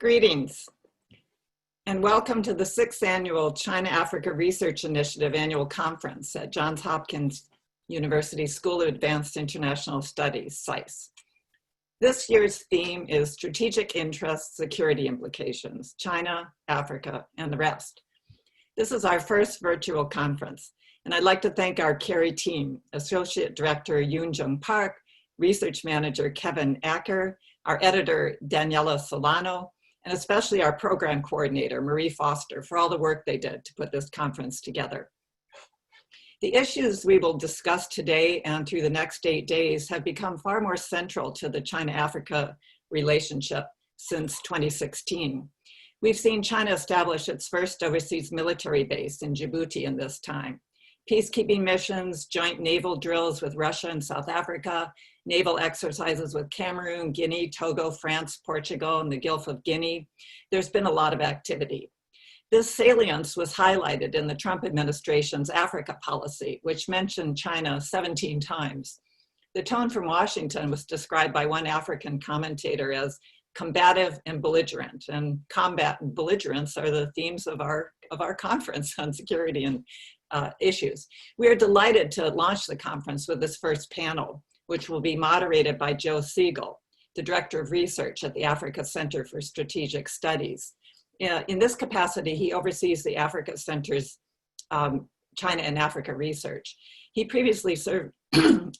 Greetings, and welcome to the 6th Annual China-Africa Research Initiative Annual Conference at Johns Hopkins University School of Advanced International Studies, SAIS. This year's theme is Strategic Interests, Security Implications, China, Africa, and the rest. This is our first virtual conference, and I'd like to thank our CARI team, Associate Director Yoon Jung Park, Research Manager Kevin Acker, our editor Daniela Solano, and especially our program coordinator, Marie Foster, for all the work they did to put this conference together. The issues we will discuss today and through the next 8 days have become far more central to the China-Africa relationship since 2016. We've seen China establish its first overseas military base in Djibouti in this time. Peacekeeping missions, joint naval drills with Russia and South Africa, naval exercises with Cameroon, Guinea, Togo, France, Portugal, and the Gulf of Guinea. There's been a lot of activity. This salience was highlighted in the Trump administration's Africa policy, which mentioned China 17 times. The tone from Washington was described by one African commentator as combative and belligerent, and combat and belligerence are the themes of our conference on security and issues. We are delighted to launch the conference with this first panel, which will be moderated by Joe SIEGLE, the Director of Research at the Africa Center for Strategic Studies. In this capacity, he oversees the Africa Center's China and Africa research. He previously served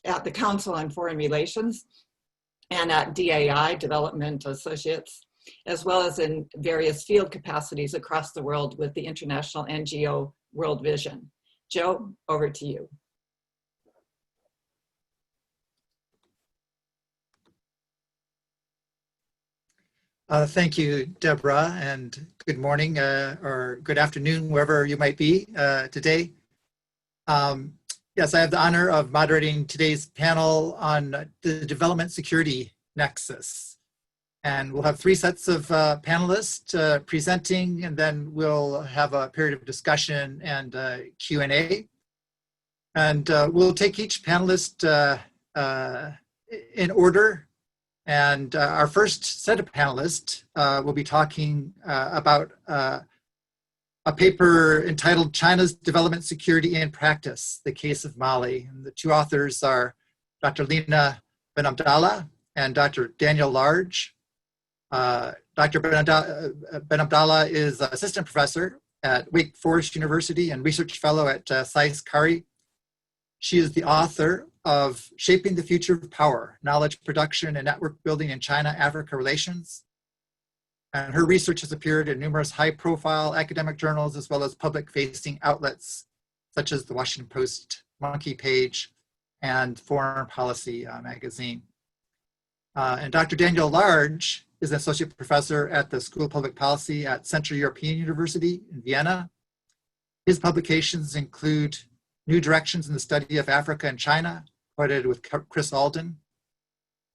at the Council on Foreign Relations and at DAI, Development Associates, as well as in various field capacities across the world with the international NGO World Vision. Joe, over to you. Thank you, Deborah, and good morning or good afternoon, wherever you might be today. Yes, I have the honor of moderating today's panel on the Development Security Nexus. And we'll have 3 sets of panelists presenting, and then we'll have a period of discussion and Q&A. And we'll take each panelist in order. And our first set of panelists will be talking about a paper entitled China's Development Security in Practice, the Case of Mali. And the 2 authors are Dr. Lina BENABDALLAH and Dr. Daniel Large. Dr. BENABDALLAH is assistant professor at Wake Forest University and research fellow at SAIS CARI. She is the author of Shaping the Future of Power, Knowledge Production and Network Building in China-Africa Relations. And her research has appeared in numerous high-profile academic journals as well as public-facing outlets such as the Washington Post, Monkey Page, and Foreign Policy magazine. And Dr. Daniel Large is an associate professor at the School of Public Policy at Central European University in Vienna. His publications include New Directions in the Study of Africa and China, co-edited with Chris Alden,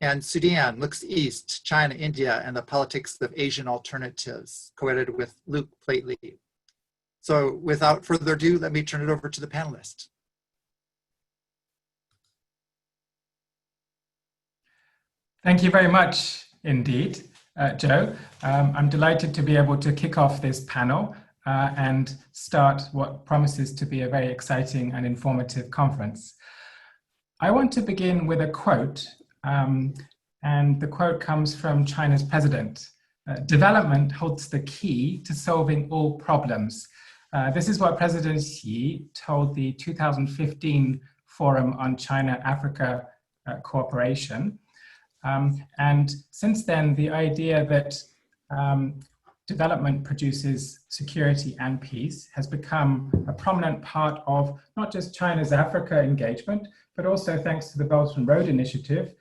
and Sudan Looks East, China, India, and the Politics of Asian Alternatives, co-edited with Luke Plately. So without further ado, let me turn it over to the panelists. Thank you very much indeed, Joe. I'm delighted to be able to kick off this panel and start what promises to be a very exciting and informative conference. I want to begin with a quote, and the quote comes from China's president. Development holds the key to solving all problems. This is what President Xi told the 2015 Forum on China-Africa Cooperation. And since then, the idea that development produces security and peace has become a prominent part of not just China's Africa engagement, but also thanks to the Belt and Road Initiative,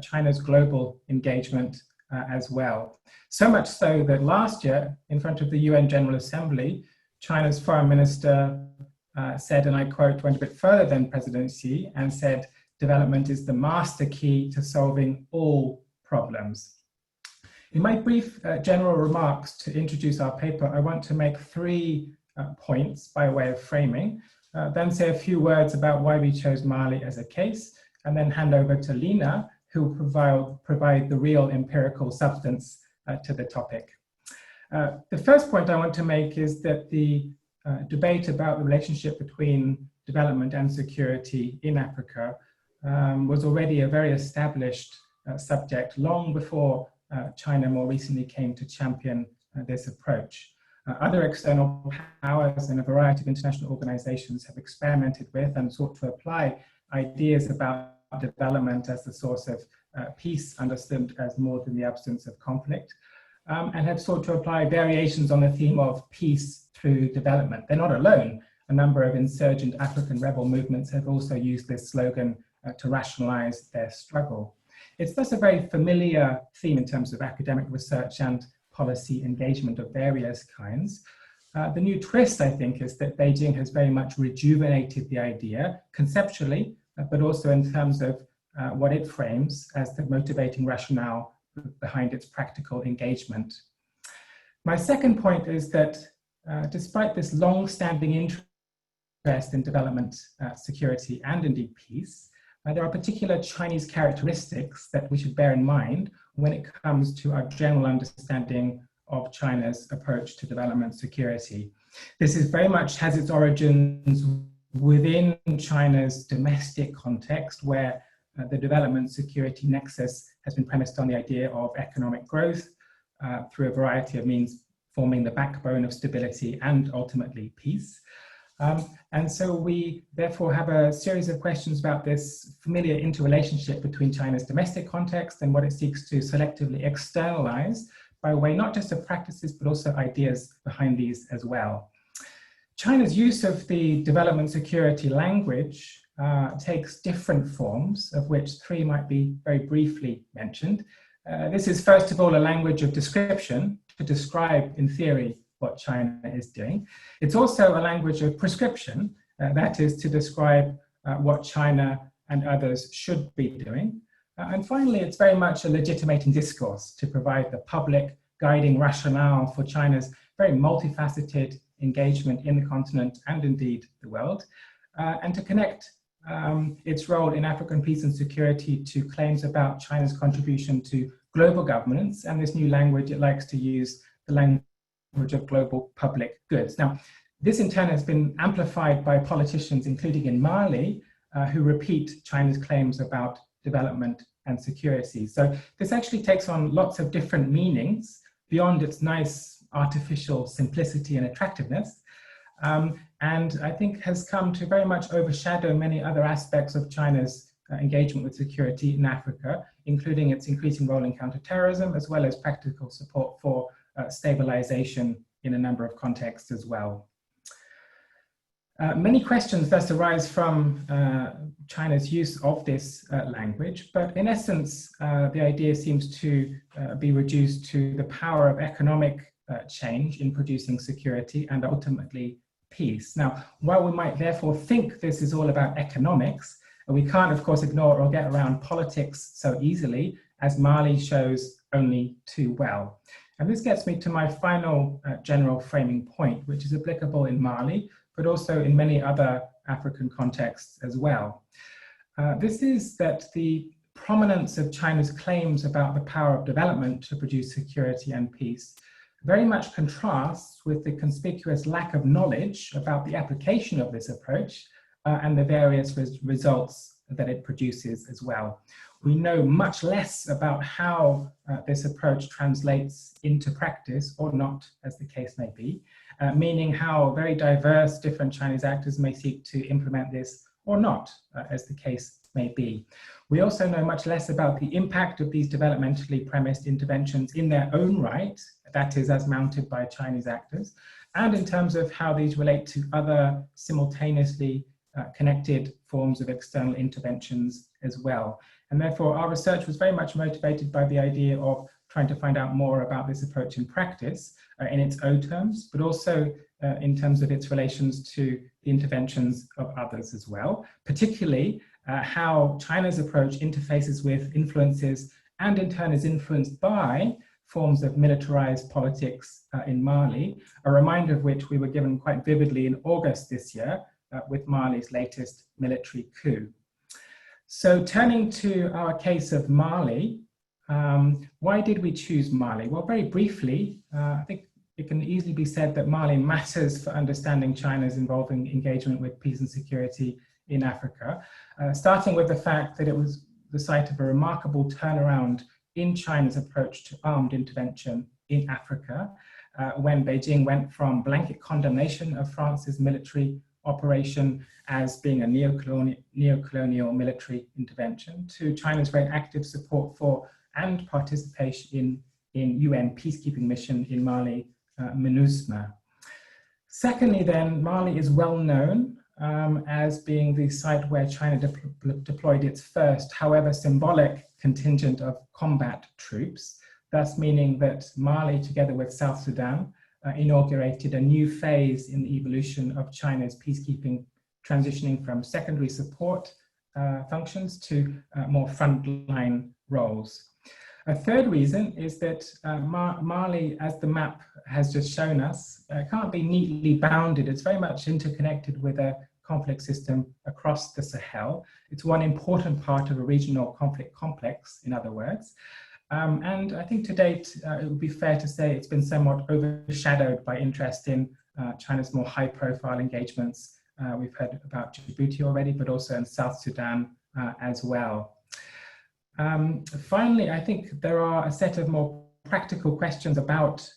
China's global engagement as well. So much so that last year, in front of the UN General Assembly, China's foreign minister said, and I quote, went a bit further than President Xi and said, development is the master key to solving all problems. In my brief general remarks to introduce our paper, I want to make 3 points by way of framing, then say a few words about why we chose Mali as a case, and then hand over to Lina, who will provide the real empirical substance to the topic. The first point I want to make is that the debate about the relationship between development and security in Africa was already a very established subject long before China more recently came to champion this approach. Other external powers and a variety of international organizations have experimented with and sought to apply ideas about development as the source of peace, understood as more than the absence of conflict, and have sought to apply variations on the theme of peace through development. They're not alone. A number of insurgent African rebel movements have also used this slogan to rationalize their struggle. It's thus a very familiar theme in terms of academic research and policy engagement of various kinds. The new twist, I think, is that Beijing has very much rejuvenated the idea conceptually, but also in terms of what it frames as the motivating rationale behind its practical engagement. My second point is that despite this long-standing interest in development, security, and indeed peace, there are particular Chinese characteristics that we should bear in mind when it comes to our general understanding of China's approach to development security. This is very much has its origins within China's domestic context, where the development security nexus has been premised on the idea of economic growth through a variety of means, forming the backbone of stability and ultimately peace. And so we therefore have a series of questions about this familiar interrelationship between China's domestic context and what it seeks to selectively externalize by way not just of practices, but also ideas behind these as well. China's use of the development security language takes different forms, of which three might be very briefly mentioned. This is first of all a language of description to describe in theory what China is doing. It's also a language of prescription, that is to describe what China and others should be doing. And finally, it's very much a legitimating discourse to provide the public guiding rationale for China's very multifaceted engagement in the continent and indeed the world, and to connect its role in African peace and security to claims about China's contribution to global governance and this new language it likes to use, the language of global public goods. Now, this in turn has been amplified by politicians, including in Mali, who repeat China's claims about development and security. So this actually takes on lots of different meanings beyond its nice artificial simplicity and attractiveness, and I think has come to very much overshadow many other aspects of China's engagement with security in Africa, including its increasing role in counterterrorism, as well as practical support for stabilization in a number of contexts as well. Many questions thus arise from China's use of this language, but in essence, the idea seems to be reduced to the power of economic change in producing security and ultimately peace. Now, while we might therefore think this is all about economics, we can't of course ignore or get around politics so easily, as Mali shows only too well. And this gets me to my final general framing point, which is applicable in Mali, but also in many other African contexts as well. This is that the prominence of China's claims about the power of development to produce security and peace very much contrasts with the conspicuous lack of knowledge about the application of this approach and the various results that it produces as well. We know much less about how this approach translates into practice or not, as the case may be, meaning how very diverse different Chinese actors may seek to implement this or not, as the case may be. We also know much less about the impact of these developmentally premised interventions in their own right, that is, as mounted by Chinese actors, and in terms of how these relate to other simultaneously connected forms of external interventions as well. And therefore, our research was very much motivated by the idea of trying to find out more about this approach in practice, in its own terms, but also in terms of its relations to the interventions of others as well, particularly how China's approach interfaces with, influences, and in turn is influenced by forms of militarized politics in Mali, a reminder of which we were given quite vividly in August this year with Mali's latest military coup. So turning to our case of Mali, why did we choose Mali? Well, very briefly, I think it can easily be said that Mali matters for understanding China's evolving engagement with peace and security in Africa, starting with the fact that it was the site of a remarkable turnaround in China's approach to armed intervention in Africa, when Beijing went from blanket condemnation of France's military operation as being a neo-colonial military intervention to China's very active support for and participation in UN peacekeeping mission in Mali, MINUSMA. Secondly, then, Mali is well known as being the site where China deployed its first, however symbolic, contingent of combat troops, thus meaning that Mali, together with South Sudan, inaugurated a new phase in the evolution of China's peacekeeping, transitioning from secondary support functions to more frontline roles. A third reason is that Mali, as the map has just shown us, can't be neatly bounded. It's very much interconnected with a conflict system across the Sahel. It's one important part of a regional conflict complex, in other words. And I think to date, it would be fair to say it's been somewhat overshadowed by interest in China's more high-profile engagements. We've heard about Djibouti already, but also in South Sudan as well. Finally, I think there are a set of more practical questions about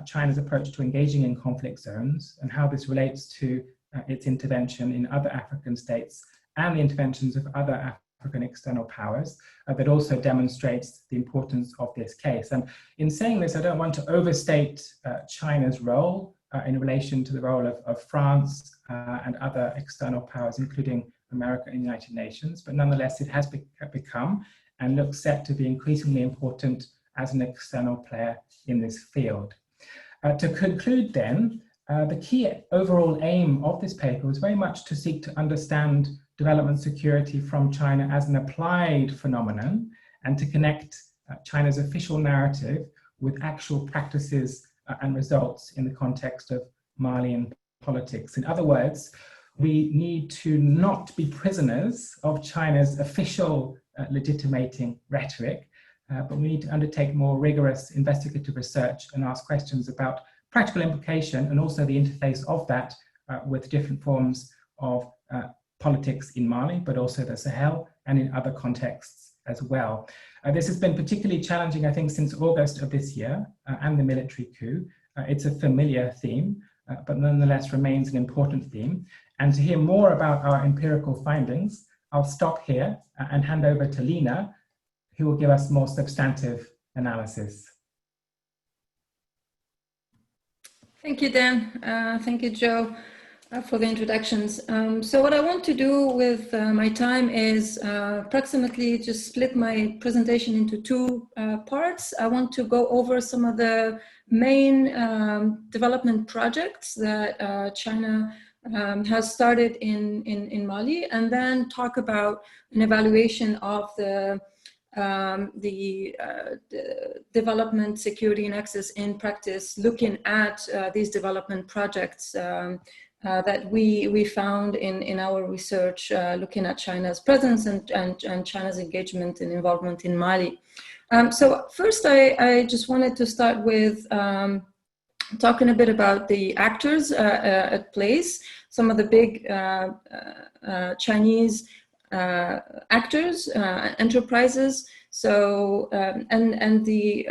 China's approach to engaging in conflict zones and how this relates to its intervention in other African states and the interventions of other African external powers that also demonstrates the importance of this case. And in saying this, I don't want to overstate China's role in relation to the role of France and other external powers, including America and the United Nations, but nonetheless, it has become and looks set to be increasingly important as an external player in this field. To conclude then, the key overall aim of this paper was very much to seek to understand development security from China as an applied phenomenon and to connect China's official narrative with actual practices and results in the context of Malian politics. In other words, we need to not be prisoners of China's official legitimating rhetoric, but we need to undertake more rigorous investigative research and ask questions about practical implication and also the interface of that with different forms of politics in Mali, but also the Sahel and in other contexts as well. This has been particularly challenging, I think, since August of this year and the military coup. It's a familiar theme, but nonetheless remains an important theme. And to hear more about our empirical findings, I'll stop here and hand over to Lina, who will give us more substantive analysis. Thank you, Dan. Thank you, Joe, for the introductions. So what I want to do with my time is approximately just split my presentation into two parts. I want to go over some of the main development projects that China has started in Mali, and then talk about an evaluation of the development security nexus in practice, looking at these development projects that we found in our research, looking at China's presence and China's engagement and involvement in Mali. So first, I just wanted to start with talking a bit about the actors at place, some of the big Chinese actors, enterprises, so and the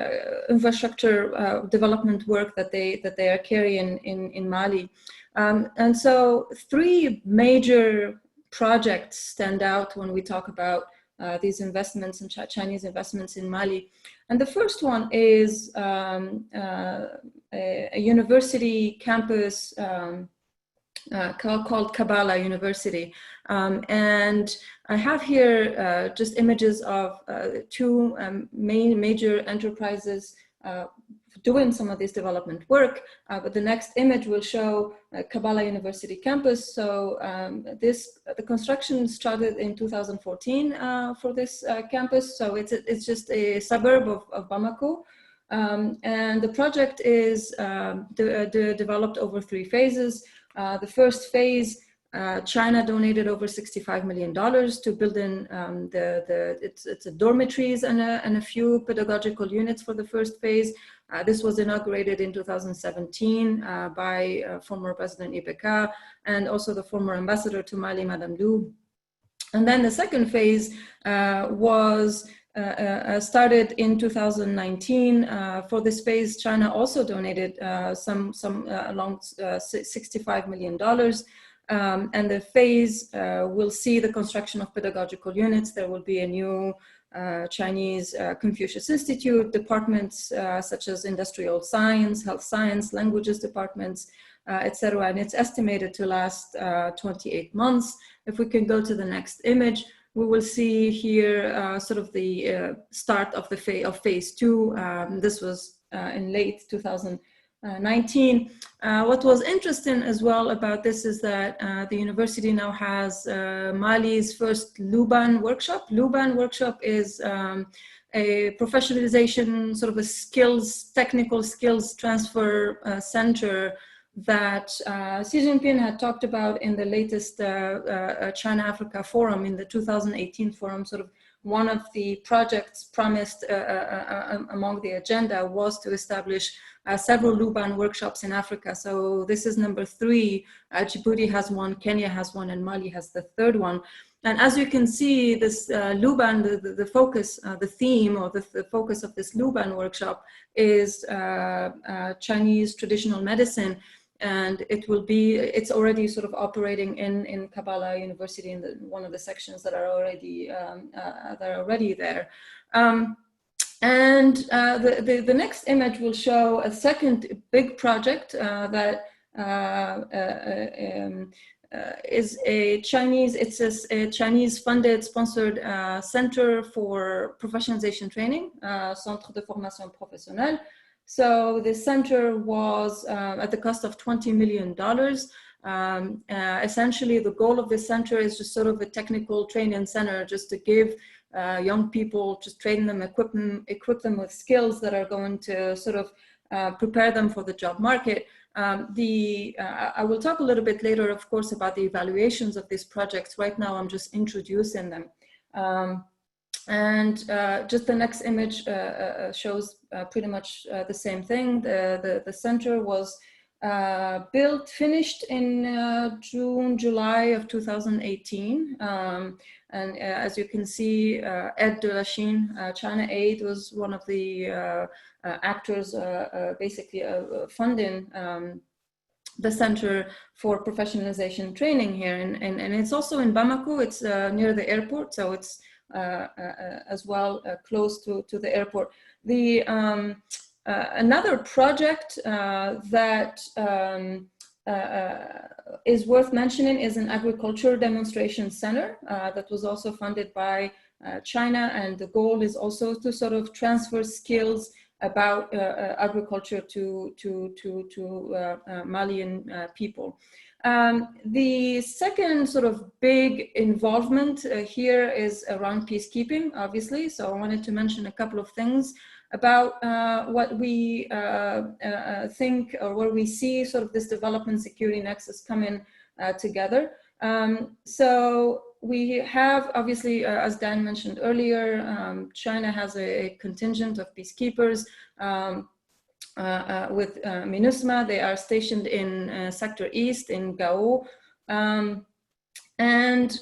infrastructure development work that they are carrying in Mali. And so three major projects stand out when we talk about these investments and Chinese investments in Mali. And the first one is a university campus called Kabbalah University. And I have here just images of two major enterprises doing some of this development work, but the next image will show Kabbalah University campus. So the construction started in 2014 for this campus. So it's just a suburb of Bamako. And the project is developed over 3 phases. The first phase, China donated over $65 million to build in it's dormitories and a few pedagogical units for the first phase. This was inaugurated in 2017 by former President IPK and also the former ambassador to Mali, Madame Lou. And then the second phase was started in 2019. For this phase, China also donated some along $65 million. And the phase will see the construction of pedagogical units. There will be a new Chinese Confucius Institute, departments such as industrial science, health science, languages departments, etc. And it's estimated to last 28 months. If we can go to the next image, we will see here sort of the start of the phase two. This was in late 2019. What was interesting as well about this is that the university now has Mali's first Luban workshop. Luban workshop is a professionalization, sort of a technical skills transfer center that Xi Jinping had talked about in the latest China-Africa forum, in the 2018 forum. Sort of one of the projects promised among the agenda was to establish several Luban workshops in Africa. So this is number 3. Djibouti has one, Kenya has one, and Mali has the third one. And as you can see, this Luban, the focus, the theme, or the focus of this Luban workshop is Chinese traditional medicine. And it's already sort of operating in Kabbalah University, in one of the sections that are already there. And the next image will show a second big project that is a Chinese funded, sponsored center for professionalization training, Centre de Formation Professionnelle. So the center was at the cost of $20 million. Essentially, the goal of this center is just sort of a technical training center, just to give young people, just train them, equip them with skills that are going to sort of prepare them for the job market. I will talk a little bit later, of course, about the evaluations of these projects. Right now, I'm just introducing them. And just the next image shows pretty much the same thing. The center was finished in July of 2018. And as you can see, Aide de la Chine, China Aid, was one of the actors basically funding the Center for Professionalization Training here. And it's also in Bamako. It's near the airport, so it's as well close to the airport. Another project that is worth mentioning is an agriculture demonstration center that was also funded by China, and the goal is also to sort of transfer skills about agriculture to Malian people. The second sort of big involvement here is around peacekeeping, obviously. So I wanted to mention a couple of things about what we think, or where we see sort of this development security nexus coming together. So we have, obviously, as Dan mentioned earlier, China has a contingent of peacekeepers with MINUSMA. They are stationed in Sector East in Gao. And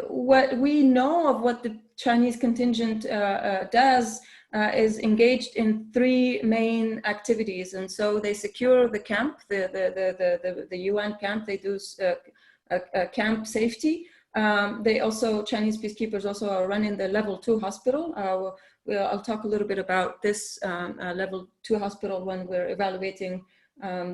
what we know of what the Chinese contingent does is engaged in 3 main activities. And so they secure the camp, the UN camp. They do camp safety. They also, Chinese peacekeepers also are running the level 2 hospital. I'll talk a little bit about this level 2 hospital when we're evaluating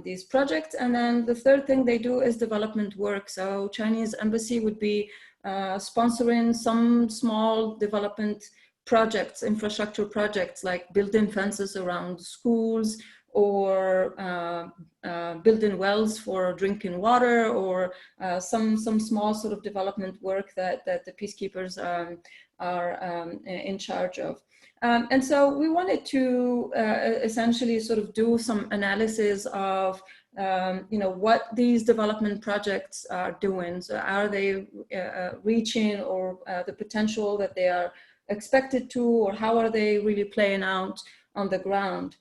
these projects. And then the third thing they do is development work. So Chinese embassy would be sponsoring some small development projects, infrastructure projects, like building fences around schools, or building wells for drinking water, or some small sort of development work that the peacekeepers are in charge of. And so we wanted to essentially sort of do some analysis of what these development projects are doing. So are they reaching, or the potential that they are expected to, or how are they really playing out on the ground?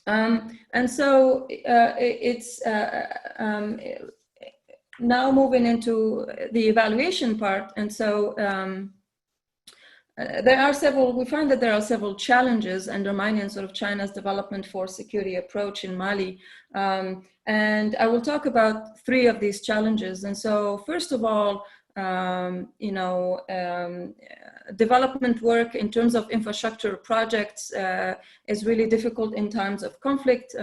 And so it's now moving into the evaluation part. And so we find that there are several challenges undermining sort of China's development for security approach in Mali. And I will talk about 3 of these challenges. And so first of all, development work in terms of infrastructure projects is really difficult in times of conflict.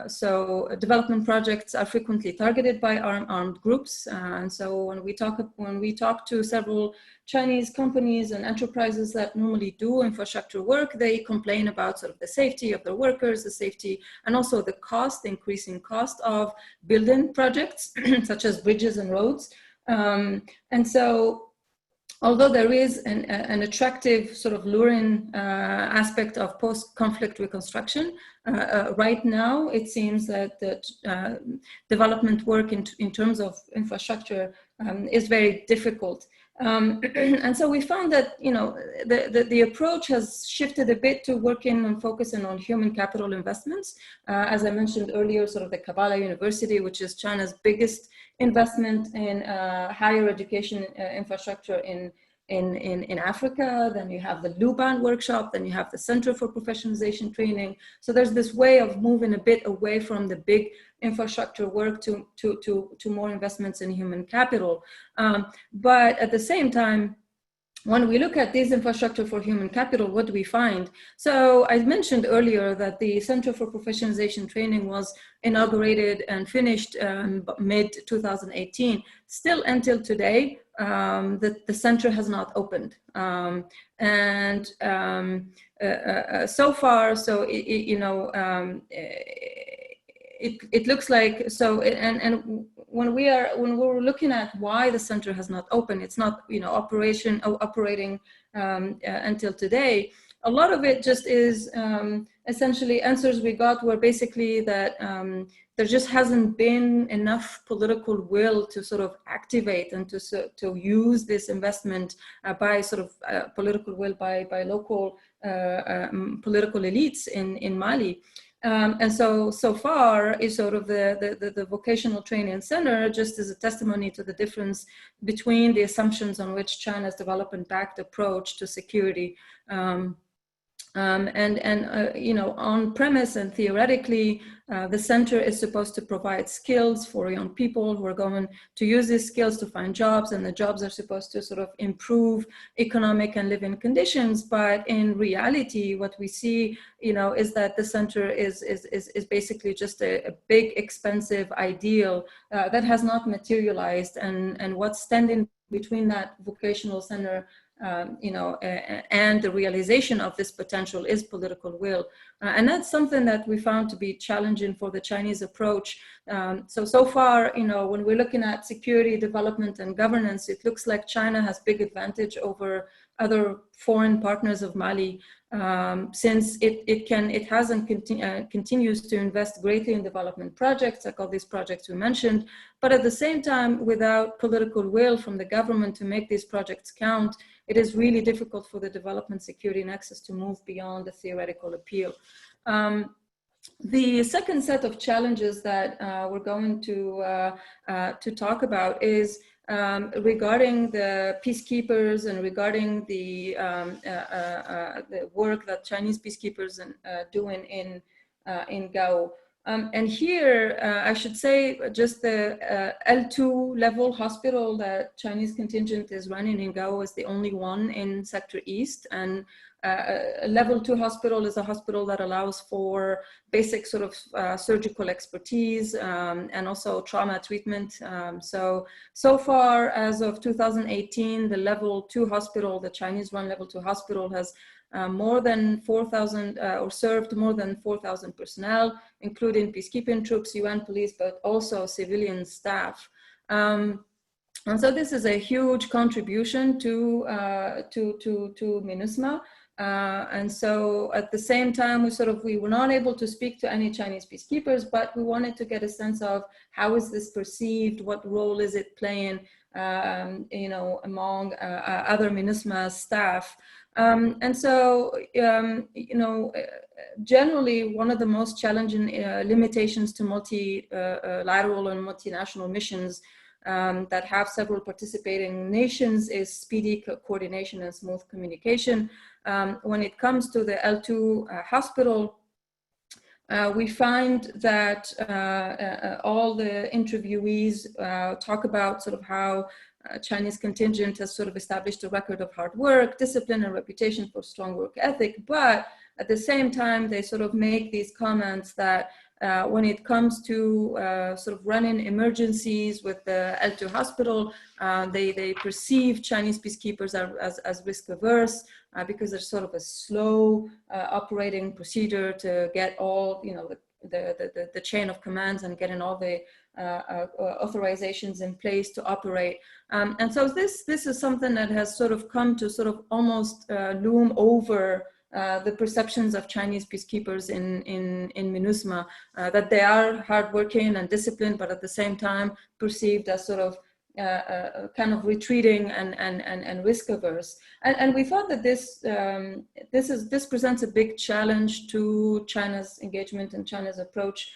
So development projects are frequently targeted by armed groups. And so when we talk to several Chinese companies and enterprises that normally do infrastructure work, they complain about sort of the safety of their workers, the safety, and also the cost, the increasing cost of building projects, such as bridges and roads. And so, although there is an attractive sort of luring aspect of post-conflict reconstruction, right now it seems that development work in terms of infrastructure is very difficult. And so we found that, you know, the approach has shifted a bit to working and focusing on human capital investments. As I mentioned earlier, sort of the Kabbalah University, which is China's biggest investment in higher education infrastructure in Africa. Then you have the Luban workshop, then you have the Center for Professionalization Training. So there's this way of moving a bit away from the big infrastructure work to more investments in human capital. But at the same time, when we look at this infrastructure for human capital, what do we find? So I mentioned earlier that the Center for Professionalization Training was inaugurated and finished mid-2018. Still until today, the center has not opened. So far, so it looks like so, and when we're looking at why the center has not opened, it's not, you know, operating until today. A lot of it just is essentially answers we got were basically that there just hasn't been enough political will to sort of activate and to use this investment by sort of political will by local political elites in Mali. And so far is sort of the vocational training center just as a testimony to the difference between the assumptions on which China's development-backed approach to security you know, on premise and theoretically, the center is supposed to provide skills for young people who are going to use these skills to find jobs, and the jobs are supposed to sort of improve economic and living conditions. But in reality, what we see, you know, is that the center is basically just a big, expensive ideal that has not materialized, and what's standing between that vocational center you know, and the realization of this potential is political will. And that's something that we found to be challenging for the Chinese approach. So far, you know, when we're looking at security, development, and governance, it looks like China has big advantage over other foreign partners of Mali, since it continues to invest greatly in development projects, like all these projects we mentioned, but at the same time, without political will from the government to make these projects count, it is really difficult for the development security nexus to move beyond the theoretical appeal. The second set of challenges that we're going to talk about is regarding the peacekeepers and regarding the work that Chinese peacekeepers doing in Gao. And here, I should say, just the L2 level hospital that Chinese contingent is running in Gao is the only one in Sector East. And a level 2 hospital is a hospital that allows for basic sort of surgical expertise and also trauma treatment. So far, as of 2018, the level 2 hospital, the Chinese run level 2 hospital has more than 4,000 or served more than 4,000 personnel, including peacekeeping troops, UN police, but also civilian staff. And so this is a huge contribution to MINUSMA. And so at the same time, we were not able to speak to any Chinese peacekeepers, but we wanted to get a sense of how is this perceived, what role is it playing, you know, among other MINUSMA staff. And so, you know, generally, one of the most challenging limitations to multilateral and multinational missions that have several participating nations is speedy coordination and smooth communication. When it comes to the L2 hospital, we find that all the interviewees talk about sort of how Chinese contingent has sort of established a record of hard work, discipline, and reputation for strong work ethic. But at the same time, they sort of make these comments that when it comes to sort of running emergencies with the L2 hospital, they perceive Chinese peacekeepers as risk averse because there's sort of a slow operating procedure to get all, you know, the chain of commands and getting all the authorizations in place to operate. And so this is something that has sort of come to sort of almost loom over the perceptions of Chinese peacekeepers in MINUSMA, that they are hardworking and disciplined, but at the same time perceived as sort of kind of retreating and risk averse. And we thought that this presents a big challenge to China's engagement and China's approach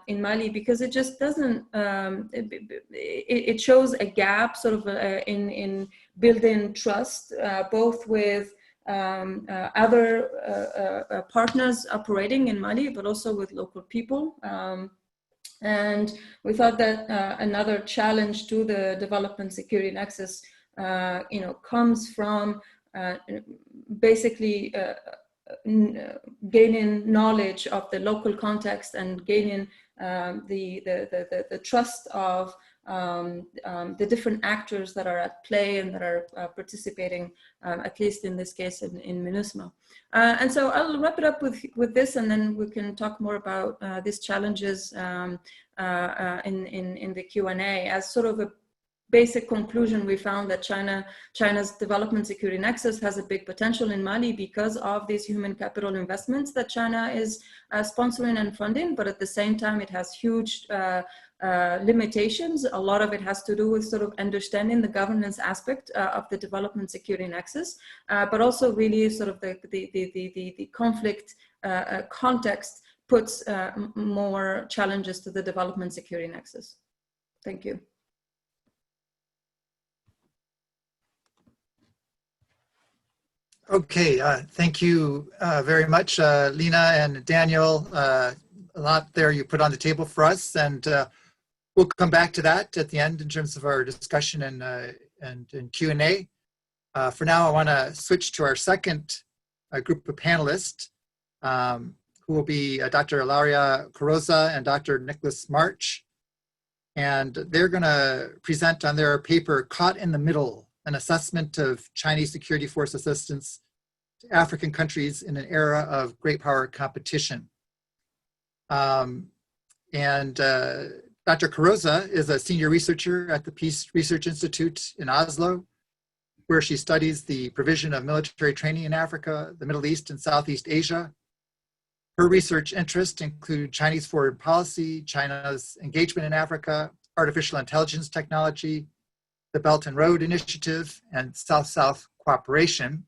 in Mali, because it just doesn't, it shows a gap sort of in building trust, both with other partners operating in Mali, but also with local people. And we thought that another challenge to the development security nexus, you know, comes from basically gaining knowledge of the local context and gaining the trust of the different actors that are at play and that are participating, at least in this case, in MINUSMA. And so I'll wrap it up with this, and then we can talk more about these challenges in the Q&A. As sort of a basic conclusion, we found that China's development security nexus has a big potential in Mali because of these human capital investments that China is sponsoring and funding, but at the same time, it has huge limitations. A lot of it has to do with sort of understanding the governance aspect of the development security nexus, but also really sort of the conflict context puts more challenges to the development security nexus. Thank you. Okay, thank you very much, Lina and Daniel. A lot there you put on the table for us, and we'll come back to that at the end in terms of our discussion and Q&A. For now, I want to switch to our second group of panelists, who will be Dr. Ilaria CARROZZA and Dr. Nicholas March. And they're going to present on their paper, Caught in the Middle, an assessment of Chinese security force assistance to African countries in an era of great power competition. Dr. CARROZZA is a senior researcher at the Peace Research Institute in Oslo, where she studies the provision of military training in Africa, the Middle East, and Southeast Asia. Her research interests include Chinese foreign policy, China's engagement in Africa, artificial intelligence technology, the Belt and Road Initiative, and South-South cooperation.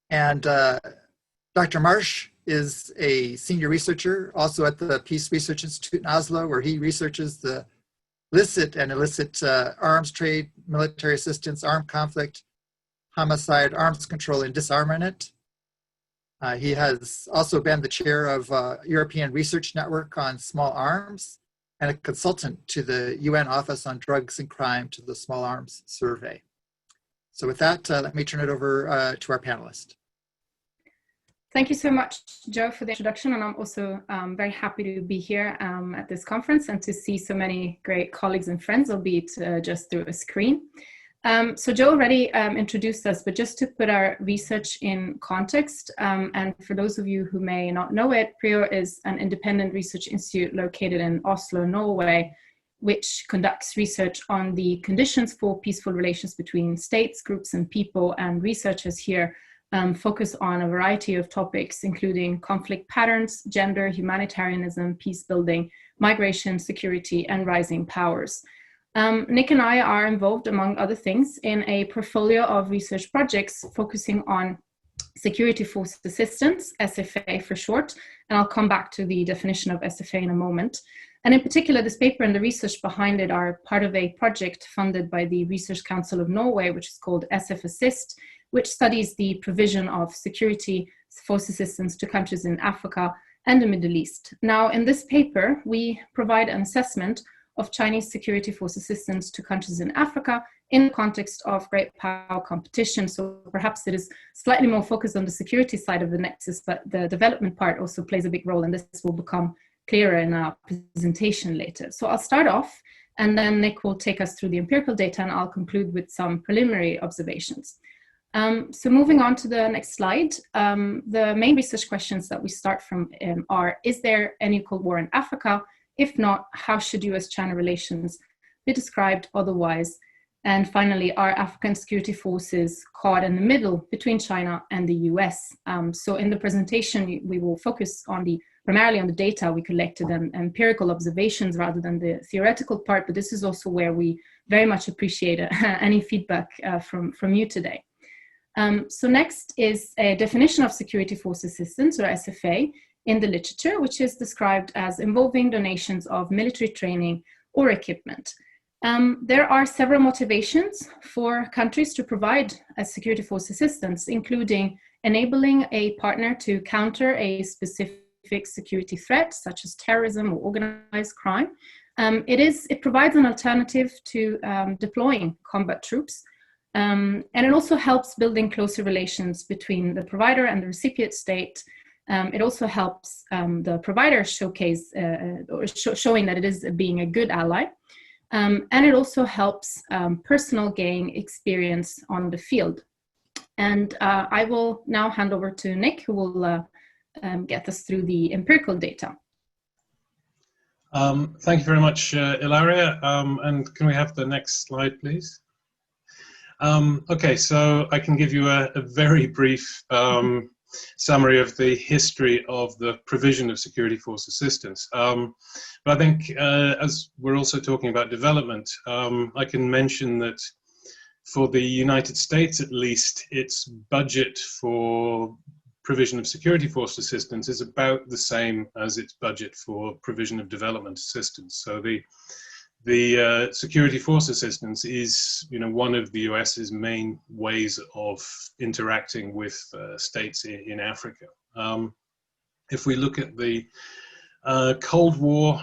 And Dr. Marsh is a senior researcher also at the Peace Research Institute in Oslo, where he researches the licit and illicit arms trade, military assistance, armed conflict, homicide, arms control, and disarmament. He has also been the chair of European Research Network on Small Arms and a consultant to the UN Office on Drugs and Crime to the Small Arms Survey. So with that, let me turn it over to our panelist. Thank you so much, Joe, for the introduction. And I'm also very happy to be here at this conference and to see so many great colleagues and friends, albeit just through a screen. So Joe already introduced us, but just to put our research in context, and for those of you who may not know it, PRIO is an independent research institute located in Oslo, Norway, which conducts research on the conditions for peaceful relations between states, groups, and people, and researchers here focus on a variety of topics, including conflict patterns, gender, humanitarianism, peace building, migration, security, and rising powers. Nick and I are involved, among other things, in a portfolio of research projects focusing on Security Force Assistance, SFA for short, and I'll come back to the definition of SFA in a moment. And in particular, this paper and the research behind it are part of a project funded by the Research Council of Norway, which is called SF Assist, which studies the provision of security force assistance to countries in Africa and the Middle East. Now, in this paper, we provide an assessment of Chinese security force assistance to countries in Africa in the context of great power competition. So perhaps it is slightly more focused on the security side of the nexus, but the development part also plays a big role, and this will become clearer in our presentation later. So I'll start off, and then Nick will take us through the empirical data, and I'll conclude with some preliminary observations. So moving on to the next slide, the main research questions that we start from are, is there any Cold War in Africa? If not, how should US-China relations be described otherwise? And finally, are African security forces caught in the middle between China and the US? So in the presentation, we will focus on primarily on the data we collected and empirical observations rather than the theoretical part, but this is also where we very much appreciate any feedback from you today. So next is a definition of security force assistance, or SFA, in the literature, which is described as involving donations of military training or equipment. There are several motivations for countries to provide a security force assistance, including enabling a partner to counter a specific security threat, such as terrorism or organized crime. It provides an alternative to deploying combat troops. And it also helps building closer relations between the provider and the recipient state. It also helps the provider showcase showing that it is being a good ally. And it also helps personal gain experience on the field. And I will now hand over to Nick, who will get us through the empirical data. Thank you very much, Ilaria. And can we have the next slide, please? Okay, so I can give you a very brief summary of the history of the provision of security force assistance. But I think as we're also talking about development, I can mention that for the United States, at least, its budget for provision of security force assistance is about the same as its budget for provision of development assistance. So the security force assistance is, one of the US's main ways of interacting with states in Africa. If we look at the Cold War,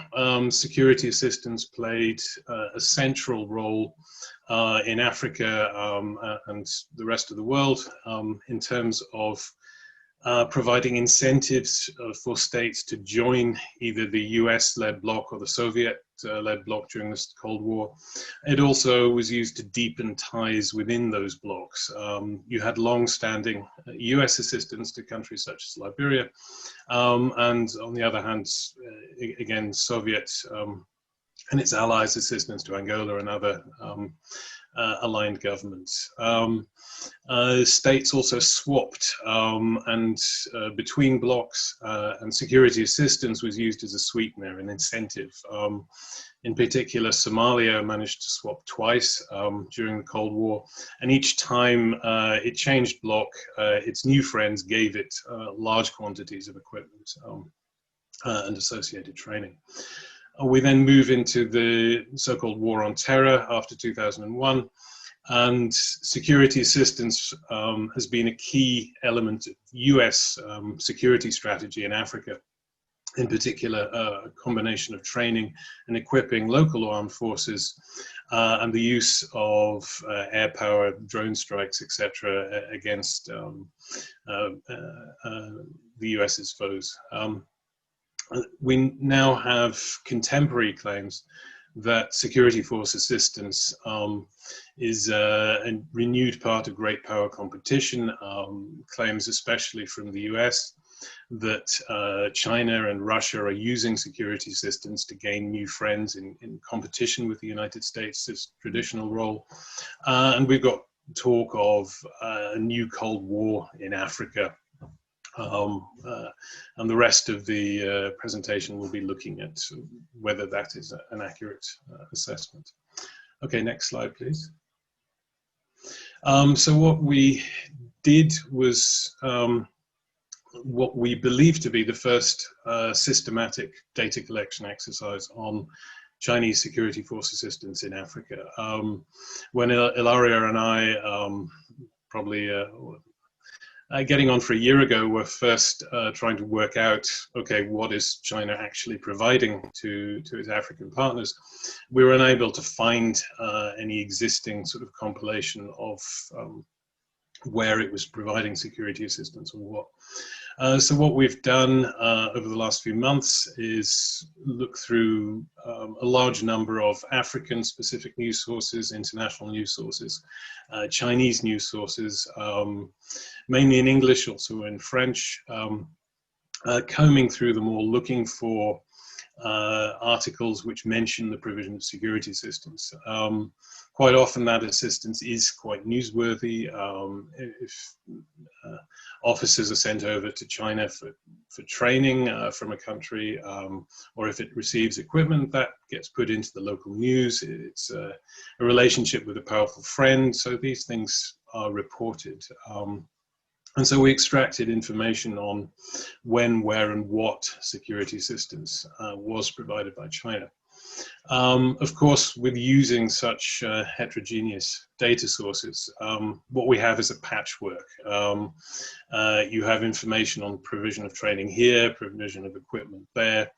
security assistance played a central role in Africa and the rest of the world in terms of providing incentives for states to join either the US-led bloc or the Soviet-led bloc during this Cold War. It also was used to deepen ties within those blocs. You had long-standing US assistance to countries such as Liberia, and on the other hand, again, Soviet and its allies' assistance to Angola and other aligned governments. States also swapped and between blocs, and security assistance was used as a sweetener, an incentive. In particular, Somalia managed to swap twice during the Cold War, and each time it changed bloc, its new friends gave it large quantities of equipment and associated training. We then move into the so-called War on Terror after 2001, and security assistance has been a key element of US security strategy in Africa. In particular, a combination of training and equipping local armed forces and the use of air power, drone strikes, etc., against the US's foes. We now have contemporary claims that security force assistance is a renewed part of great power competition, claims especially from the US that China and Russia are using security assistance to gain new friends in competition with the United States, its traditional role. And we've got talk of a new Cold War in Africa. And the rest of the presentation will be looking at whether that is an accurate assessment. Okay, next slide, please. So what we did was what we believe to be the first systematic data collection exercise on Chinese security force assistance in Africa. When Ilaria and I, probably getting on for a year ago, were first trying to work out, okay, what is China actually providing to its African partners, we were unable to find any existing sort of compilation of where it was providing security assistance or what. So what we've done over the last few months is look through a large number of African-specific news sources, international news sources, Chinese news sources, mainly in English, also in French, combing through them all, looking for articles which mention the provision of security assistance. Quite often that assistance is quite newsworthy. If officers are sent over to China for training from a country, or if it receives equipment, that gets put into the local news. It's a relationship with a powerful friend, so these things are reported. And so we extracted information on when, where, and what security assistance was provided by China. Of course, with using such heterogeneous data sources, what we have is a patchwork. You have information on provision of training here, provision of equipment there,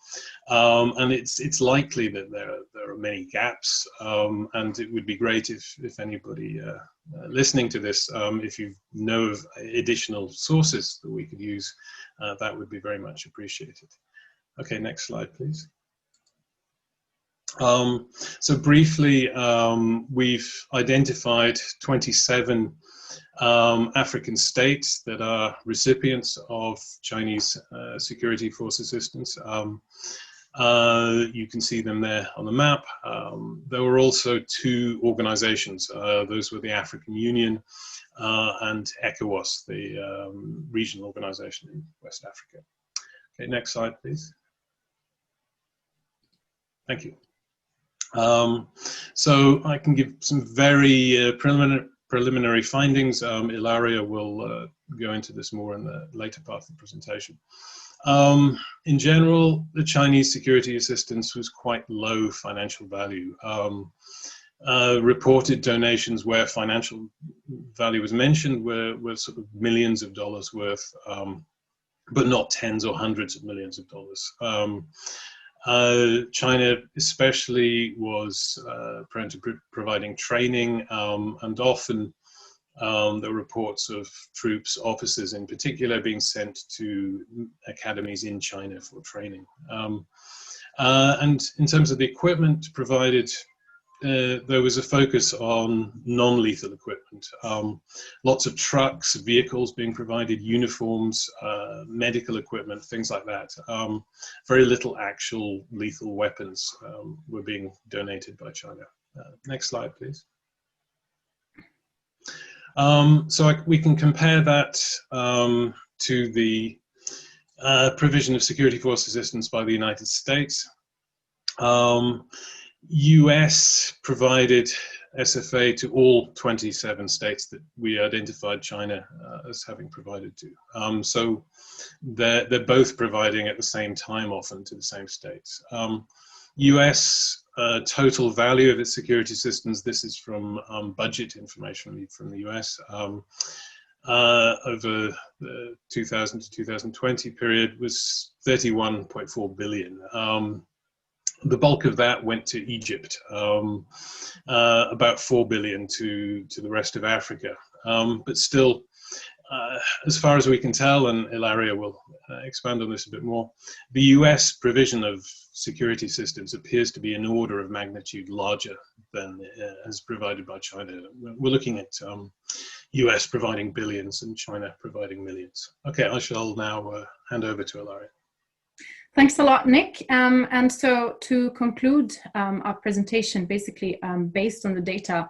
and it's likely that there are many gaps, and it would be great if anybody listening to this, if you know of additional sources that we could use, that would be very much appreciated. Okay, next slide, please. So briefly, we've identified 27 African states that are recipients of Chinese security force assistance. You can see them there on the map. There were also 2 organizations. Those were the African Union and ECOWAS, the regional organization in West Africa. Okay, next slide, please. Thank you. So I can give some very preliminary findings. Ilaria will go into this more in the later part of the presentation. In general, the Chinese security assistance was quite low financial value. Reported donations where financial value was mentioned were sort of millions of dollars worth, but not tens or hundreds of millions of dollars. China especially was prone to providing training, and often there were reports of troops, officers in particular, being sent to academies in China for training. And in terms of the equipment provided, there was a focus on non-lethal equipment. Lots of trucks, vehicles being provided, uniforms, medical equipment, things like that. Very little actual lethal weapons were being donated by China. Next slide, please. So we can compare that to the provision of security force assistance by the United States. US provided SFA to all 27 states that we identified China as having provided to. So they're both providing at the same time often to the same states. US total value of its security assistance, this is from budget information from the US, over the 2000 to 2020 period was 31.4 billion. The bulk of that went to Egypt, about 4 billion to the rest of Africa. But still, as far as we can tell, and Ilaria will expand on this a bit more, the US provision of security assistance appears to be an order of magnitude larger than as provided by China. We're looking at US providing billions and China providing millions. Okay, I shall now hand over to Ilaria. Thanks a lot, Nick. And so to conclude our presentation, basically based on the data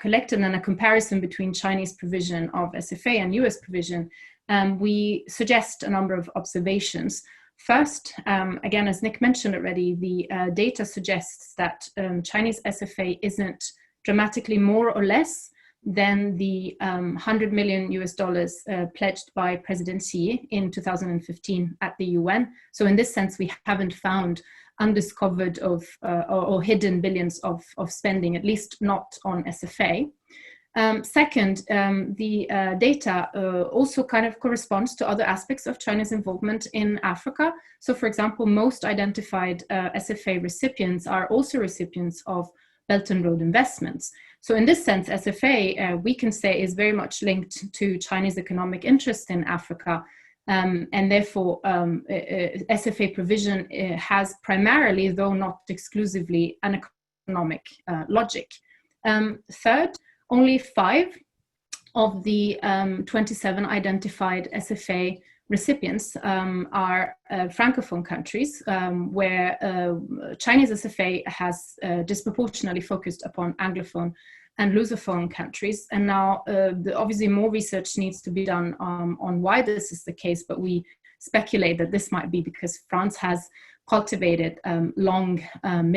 collected and a comparison between Chinese provision of SFA and US provision, we suggest a number of observations. First, again, as Nick mentioned already, the data suggests that Chinese SFA isn't dramatically more or less than the 100 million US dollars pledged by President Xi in 2015 at the UN. So in this sense, we haven't found undiscovered or hidden billions of spending, at least not on SFA. Second, the data also kind of corresponds to other aspects of China's involvement in Africa. So for example, most identified SFA recipients are also recipients of Belt and Road investments. So in this sense, SFA, we can say, is very much linked to Chinese economic interest in Africa. And therefore, SFA provision has primarily, though not exclusively, an economic logic. Third, only 5 of the 27 identified SFA recipients are Francophone countries, where Chinese SFA has disproportionately focused upon Anglophone and Lusophone countries. And now, obviously, more research needs to be done on why this is the case, but we speculate that this might be because France has cultivated long and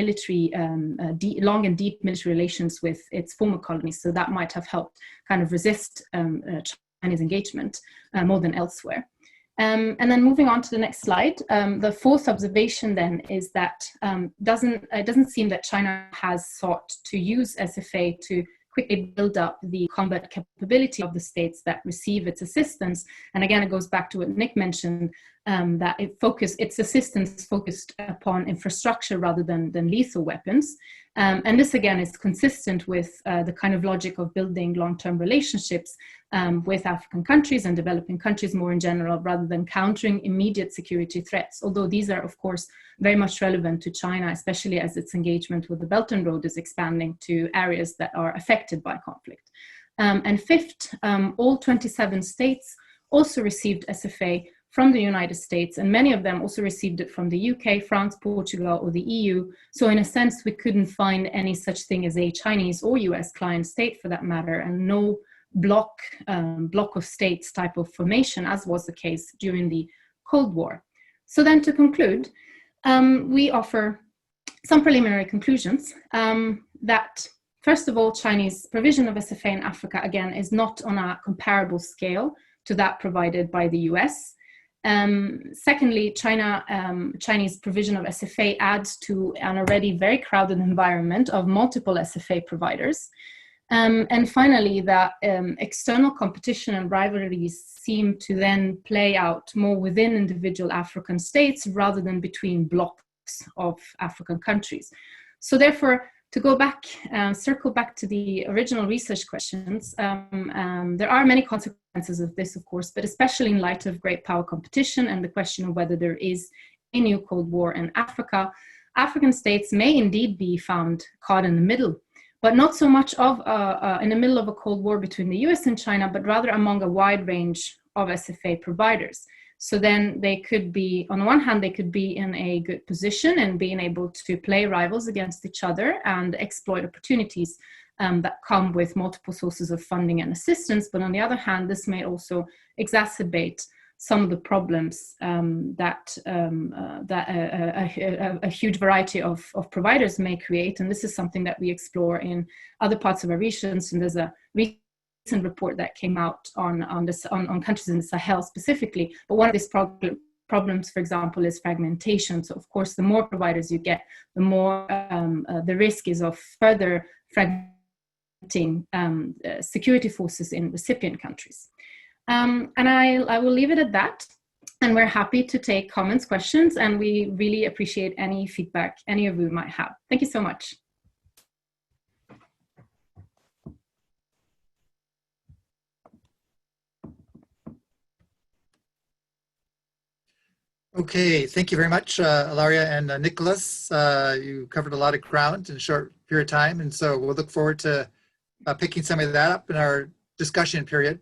deep military relations with its former colonies. So that might have helped kind of resist Chinese engagement more than elsewhere. And then moving on to the next slide, the fourth observation then is that it doesn't seem that China has sought to use SFA to quickly build up the combat capability of the states that receive its assistance. And again, it goes back to what Nick mentioned, that its assistance focused upon infrastructure rather than lethal weapons. And this again is consistent with the kind of logic of building long-term relationships with African countries and developing countries more in general, rather than countering immediate security threats. Although these are, of course, very much relevant to China, especially as its engagement with the Belt and Road is expanding to areas that are affected by conflict. And fifth, all 27 states also received SFA from the United States, and many of them also received it from the UK, France, Portugal, or the EU. So in a sense, we couldn't find any such thing as a Chinese or US client state for that matter, and no block of states type of formation, as was the case during the Cold War. So then to conclude, we offer some preliminary conclusions that, first of all, Chinese provision of SFA in Africa, again, is not on a comparable scale to that provided by the US. Secondly, Chinese provision of SFA adds to an already very crowded environment of multiple SFA providers. And finally, that external competition and rivalries seem to then play out more within individual African states rather than between blocks of African countries. So therefore, to go back, circle back to the original research questions, there are many consequences of this, of course, but especially in light of great power competition and the question of whether there is a new Cold War in Africa, African states may indeed be found caught in the middle, but not so much of in the middle of a Cold War between the US and China, but rather among a wide range of SFA providers. So then they could be, on the one hand, they could be in a good position and being able to play rivals against each other and exploit opportunities that come with multiple sources of funding and assistance. But on the other hand, this may also exacerbate some of the problems that a huge variety of providers may create. And this is something that we explore in other parts of our research. And there's a recent report that came out on countries in the Sahel specifically. But one of these problems, for example, is fragmentation. So of course, the more providers you get, the more the risk is of further fragmenting security forces in recipient countries. And I will leave it at that. And we're happy to take comments, questions, and we really appreciate any feedback any of you might have. Thank you so much. Okay, thank you very much, Ilaria and Nicholas. You covered a lot of ground in a short period of time, and so we'll look forward to picking some of that up in our discussion period.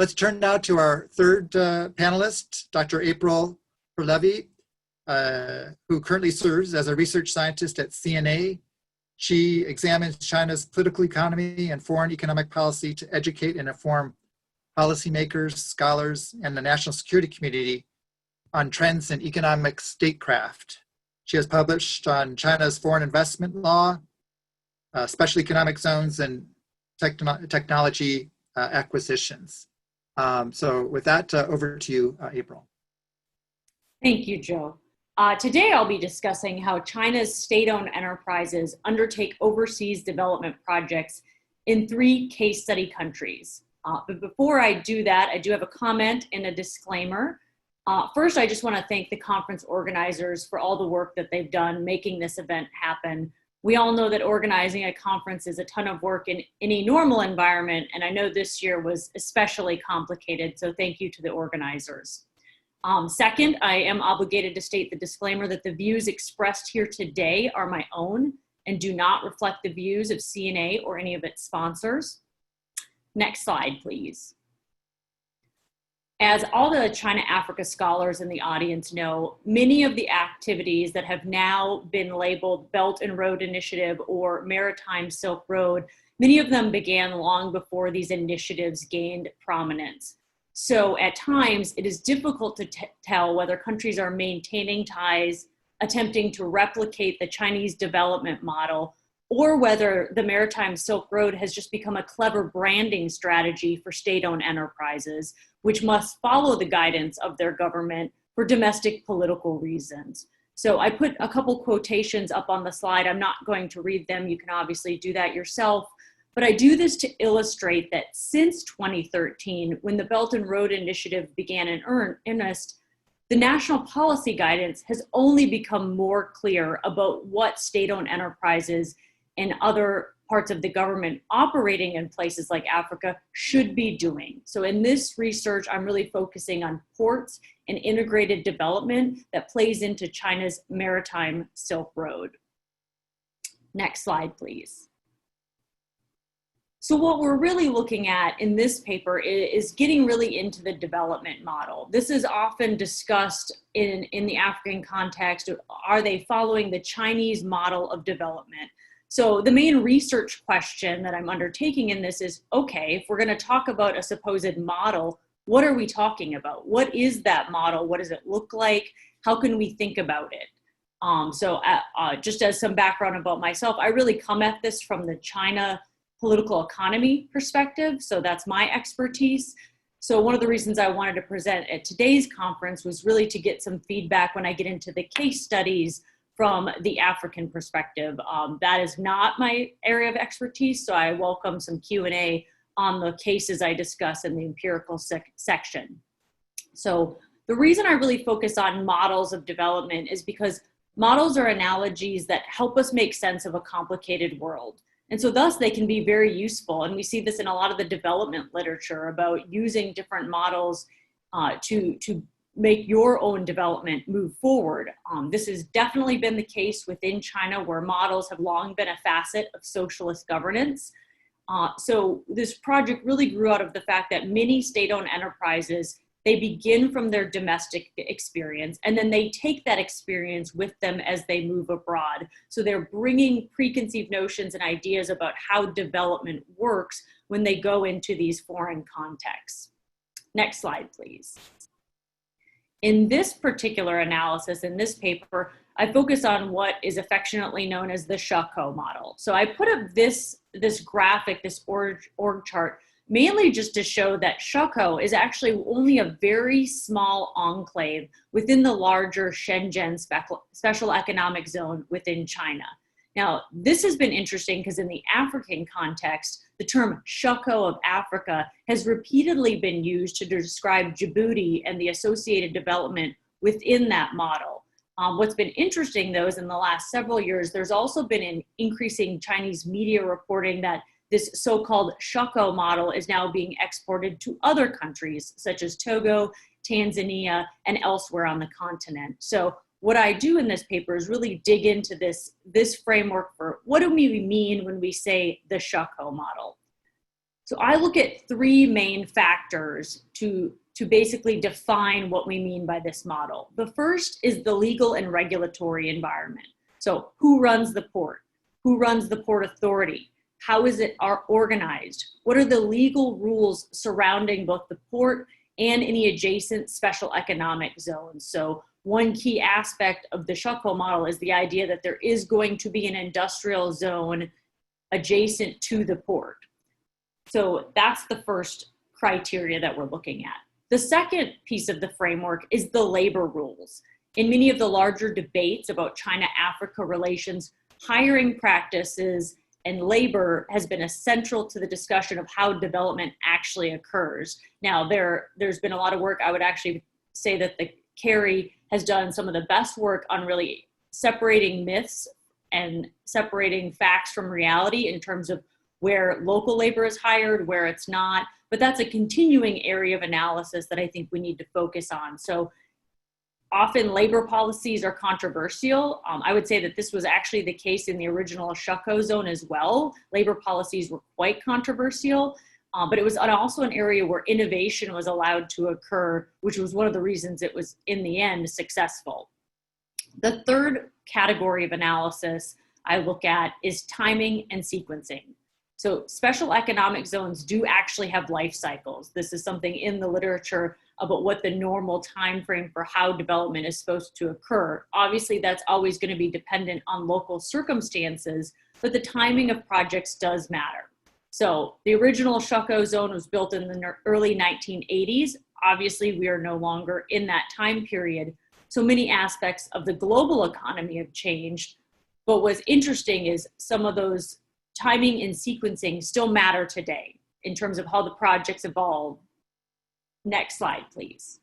Let's turn now to our third panelist, Dr. April Perlevy, who currently serves as a research scientist at CNA. She examines China's political economy and foreign economic policy to educate and inform policymakers, scholars, and the national security community on trends in economic statecraft. She has published on China's foreign investment law, special economic zones, and technology acquisitions. So with that, over to you, April. Thank you, Joe. Today I'll be discussing how China's state-owned enterprises undertake overseas development projects in 3 case study countries. But before I do that, I do have a comment and a disclaimer. First, I just want to thank the conference organizers for all the work that they've done making this event happen. We all know that organizing a conference is a ton of work in any normal environment, and I know this year was especially complicated, so thank you to the organizers. Second, I am obligated to state the disclaimer that the views expressed here today are my own and do not reflect the views of CNA or any of its sponsors. Next slide, please. As all the China-Africa scholars in the audience know, many of the activities that have now been labeled Belt and Road Initiative or Maritime Silk Road, many of them began long before these initiatives gained prominence. So at times, it is difficult to tell whether countries are maintaining ties, attempting to replicate the Chinese development model, or whether the Maritime Silk Road has just become a clever branding strategy for state-owned enterprises, which must follow the guidance of their government for domestic political reasons. So I put a couple quotations up on the slide. I'm not going to read them. You can obviously do that yourself. But I do this to illustrate that since 2013, when the Belt and Road Initiative began in earnest, the national policy guidance has only become more clear about what state-owned enterprises and other parts of the government operating in places like Africa should be doing. So in this research, I'm really focusing on ports and integrated development that plays into China's Maritime Silk Road. Next slide, please. So what we're really looking at in this paper is getting really into the development model. This is often discussed in the African context. Are they following the Chinese model of development? So the main research question that I'm undertaking in this is, okay, if we're going to talk about a supposed model, what are we talking about? What is that model? What does it look like? How can we think about it? Just as some background about myself, I really come at this from the China political economy perspective. So that's my expertise. So one of the reasons I wanted to present at today's conference was really to get some feedback when I get into the case studies from the African perspective. That is not my area of expertise, so I welcome some Q&A on the cases I discuss in the empirical section. So the reason I really focus on models of development is because models are analogies that help us make sense of a complicated world. And so thus they can be very useful. And we see this in a lot of the development literature about using different models to make your own development move forward. This has definitely been the case within China, where models have long been a facet of socialist governance. So this project really grew out of the fact that many state-owned enterprises, they begin from their domestic experience, and then they take that experience with them as they move abroad. So they're bringing preconceived notions and ideas about how development works when they go into these foreign contexts. Next slide, please. In this particular analysis, in this paper, I focus on what is affectionately known as the Shako model. So I put up this graphic, this org chart, mainly just to show that Shako is actually only a very small enclave within the larger Shenzhen special economic zone within China. Now, this has been interesting because in the African context, the term Shako of Africa has repeatedly been used to describe Djibouti and the associated development within that model. What's been interesting, though, is in the last several years, there's also been an increasing Chinese media reporting that this so-called Shako model is now being exported to other countries, such as Togo, Tanzania, and elsewhere on the continent. So what I do in this paper is really dig into this framework for what do we mean when we say the Shako model. So I look at 3 main factors to basically define what we mean by this model. The first is the legal and regulatory environment. So who runs the port? Who runs the port authority? How is it organized? What are the legal rules surrounding both the port and any adjacent special economic zones? So one key aspect of the Shako model is the idea that there is going to be an industrial zone adjacent to the port. So that's the first criteria that we're looking at. The second piece of the framework is the labor rules. In many of the larger debates about China-Africa relations, hiring practices and labor has been essential to the discussion of how development actually occurs. Now, there's been a lot of work. I would actually say that the CARI has done some of the best work on really separating myths and separating facts from reality in terms of where local labor is hired, where it's not. But that's a continuing area of analysis that I think we need to focus on. So often labor policies are controversial. I would say that this was actually the case in the original Shako zone as well. Labor policies were quite controversial, but it was also an area where innovation was allowed to occur, which was one of the reasons it was in the end successful. The third category of analysis I look at is timing and sequencing. So special economic zones do actually have life cycles. This is something in the literature about what the normal time frame for how development is supposed to occur. Obviously, that's always going to be dependent on local circumstances, but the timing of projects does matter. So the original Shako zone was built in the early 1980s. Obviously, we are no longer in that time period. So many aspects of the global economy have changed. But what's interesting is some of those timing and sequencing still matter today in terms of how the projects evolve. Next slide, please.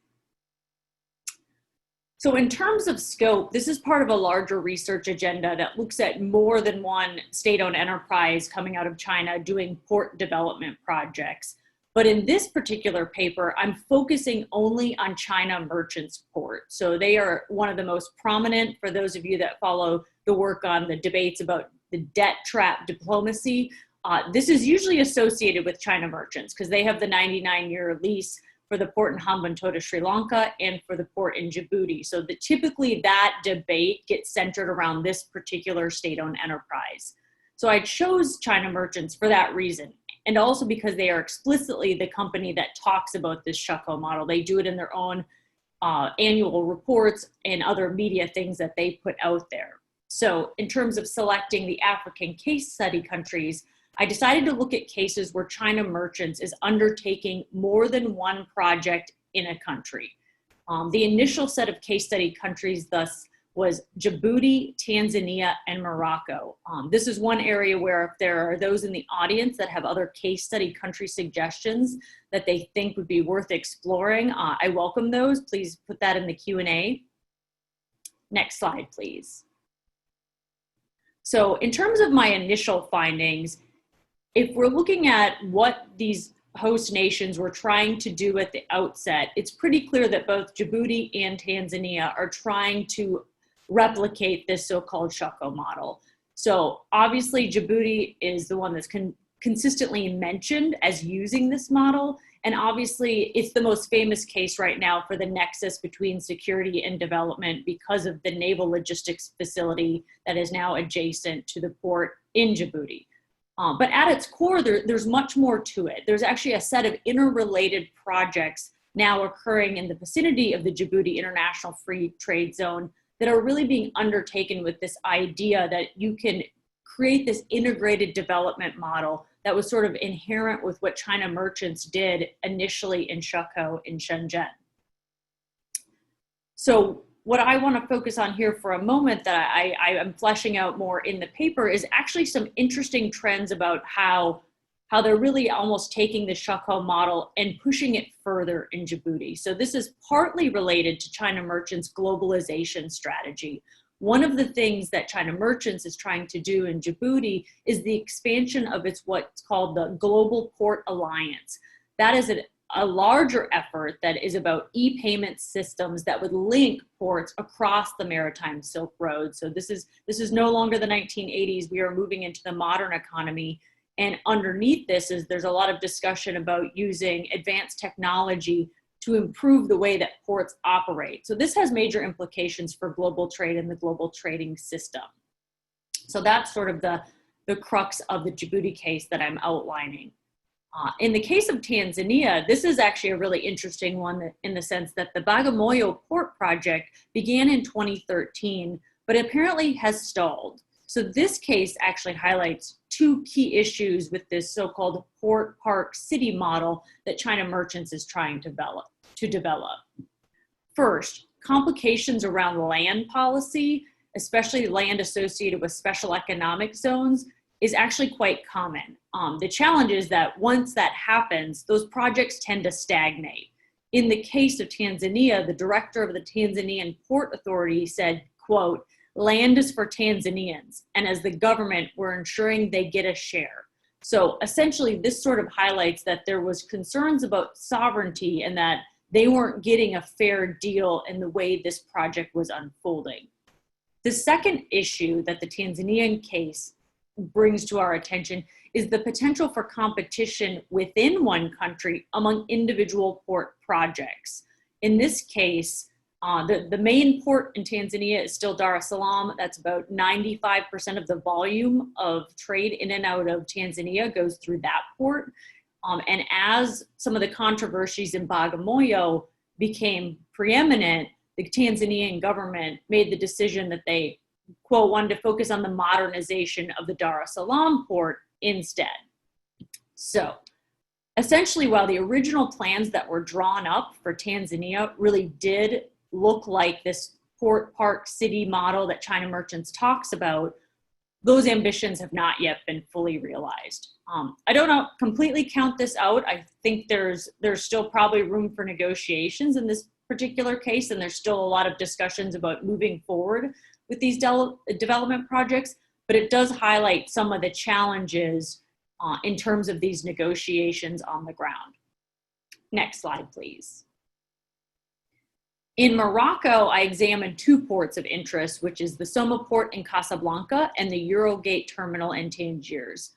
So in terms of scope, this is part of a larger research agenda that looks at more than one state-owned enterprise coming out of China doing port development projects. But in this particular paper, I'm focusing only on China Merchants Port. So they are one of the most prominent, for those of you that follow the work on the debates about the debt trap diplomacy. This is usually associated with China Merchants because they have the 99-year lease for the port in Hambantota, Sri Lanka, and for the port in Djibouti. So typically that debate gets centered around this particular state-owned enterprise. So I chose China Merchants for that reason, and also because they are explicitly the company that talks about this Shako model. They do it in their own annual reports and other media things that they put out there. So in terms of selecting the African case study countries, I decided to look at cases where China Merchants is undertaking more than one project in a country. The initial set of case study countries thus was Djibouti, Tanzania, and Morocco. This is one area where if there are those in the audience that have other case study country suggestions that they think would be worth exploring, I welcome those. Please put that in the Q&A. Next slide, please. So in terms of my initial findings, if we're looking at what these host nations were trying to do at the outset, it's pretty clear that both Djibouti and Tanzania are trying to replicate this so-called Shako model. So obviously Djibouti is the one that's consistently mentioned as using this model. And obviously it's the most famous case right now for the nexus between security and development because of the naval logistics facility that is now adjacent to the port in Djibouti. But at its core, there's much more to it. There's actually a set of interrelated projects now occurring in the vicinity of the Djibouti International Free Trade Zone that are really being undertaken with this idea that you can create this integrated development model that was sort of inherent with what China Merchants did initially in Shako in Shenzhen. So what I want to focus on here for a moment that I am fleshing out more in the paper is actually some interesting trends about how they're really almost taking the Shako model and pushing it further in Djibouti. So this is partly related to China Merchants' globalization strategy. One of the things that China Merchants is trying to do in Djibouti is the expansion of what's called the Global Port Alliance. That is a larger effort that is about e-payment systems that would link ports across the maritime Silk Road. So this is no longer the 1980s. We are moving into the modern economy. And underneath this there's a lot of discussion about using advanced technology to improve the way that ports operate. So this has major implications for global trade and the global trading system. So that's sort of the crux of the Djibouti case that I'm outlining. In the case of Tanzania, this is actually a really interesting one in the sense that the Bagamoyo port project began in 2013, but apparently has stalled. So this case actually highlights two key issues with this so-called port park city model that China Merchants is trying to develop. First, complications around land policy, especially land associated with special economic zones, is actually quite common. The challenge is that once that happens, those projects tend to stagnate. In the case of Tanzania, the director of the Tanzanian Port Authority said, quote, "Land is for Tanzanians, and as the government, we're ensuring they get a share." So essentially, this sort of highlights that there was concerns about sovereignty and that they weren't getting a fair deal in the way this project was unfolding. The second issue that the Tanzanian case brings to our attention is the potential for competition within one country among individual port projects. In this case, the main port in Tanzania is still Dar es Salaam. That's about 95% of the volume of trade in and out of Tanzania goes through that port. And as some of the controversies in Bagamoyo became preeminent, the Tanzanian government made the decision that they, quote, wanted to focus on the modernization of the Dar es Salaam port instead. So essentially, while the original plans that were drawn up for Tanzania really did look like this port park city model that China Merchants talks about, those ambitions have not yet been fully realized. I don't completely count this out. I think there's still probably room for negotiations in this particular case, and there's still a lot of discussions about moving forward with these development projects, but it does highlight some of the challenges in terms of these negotiations on the ground. Next slide, please. In Morocco, I examined two ports of interest, which is the Soma port in Casablanca and the Eurogate terminal in Tangiers.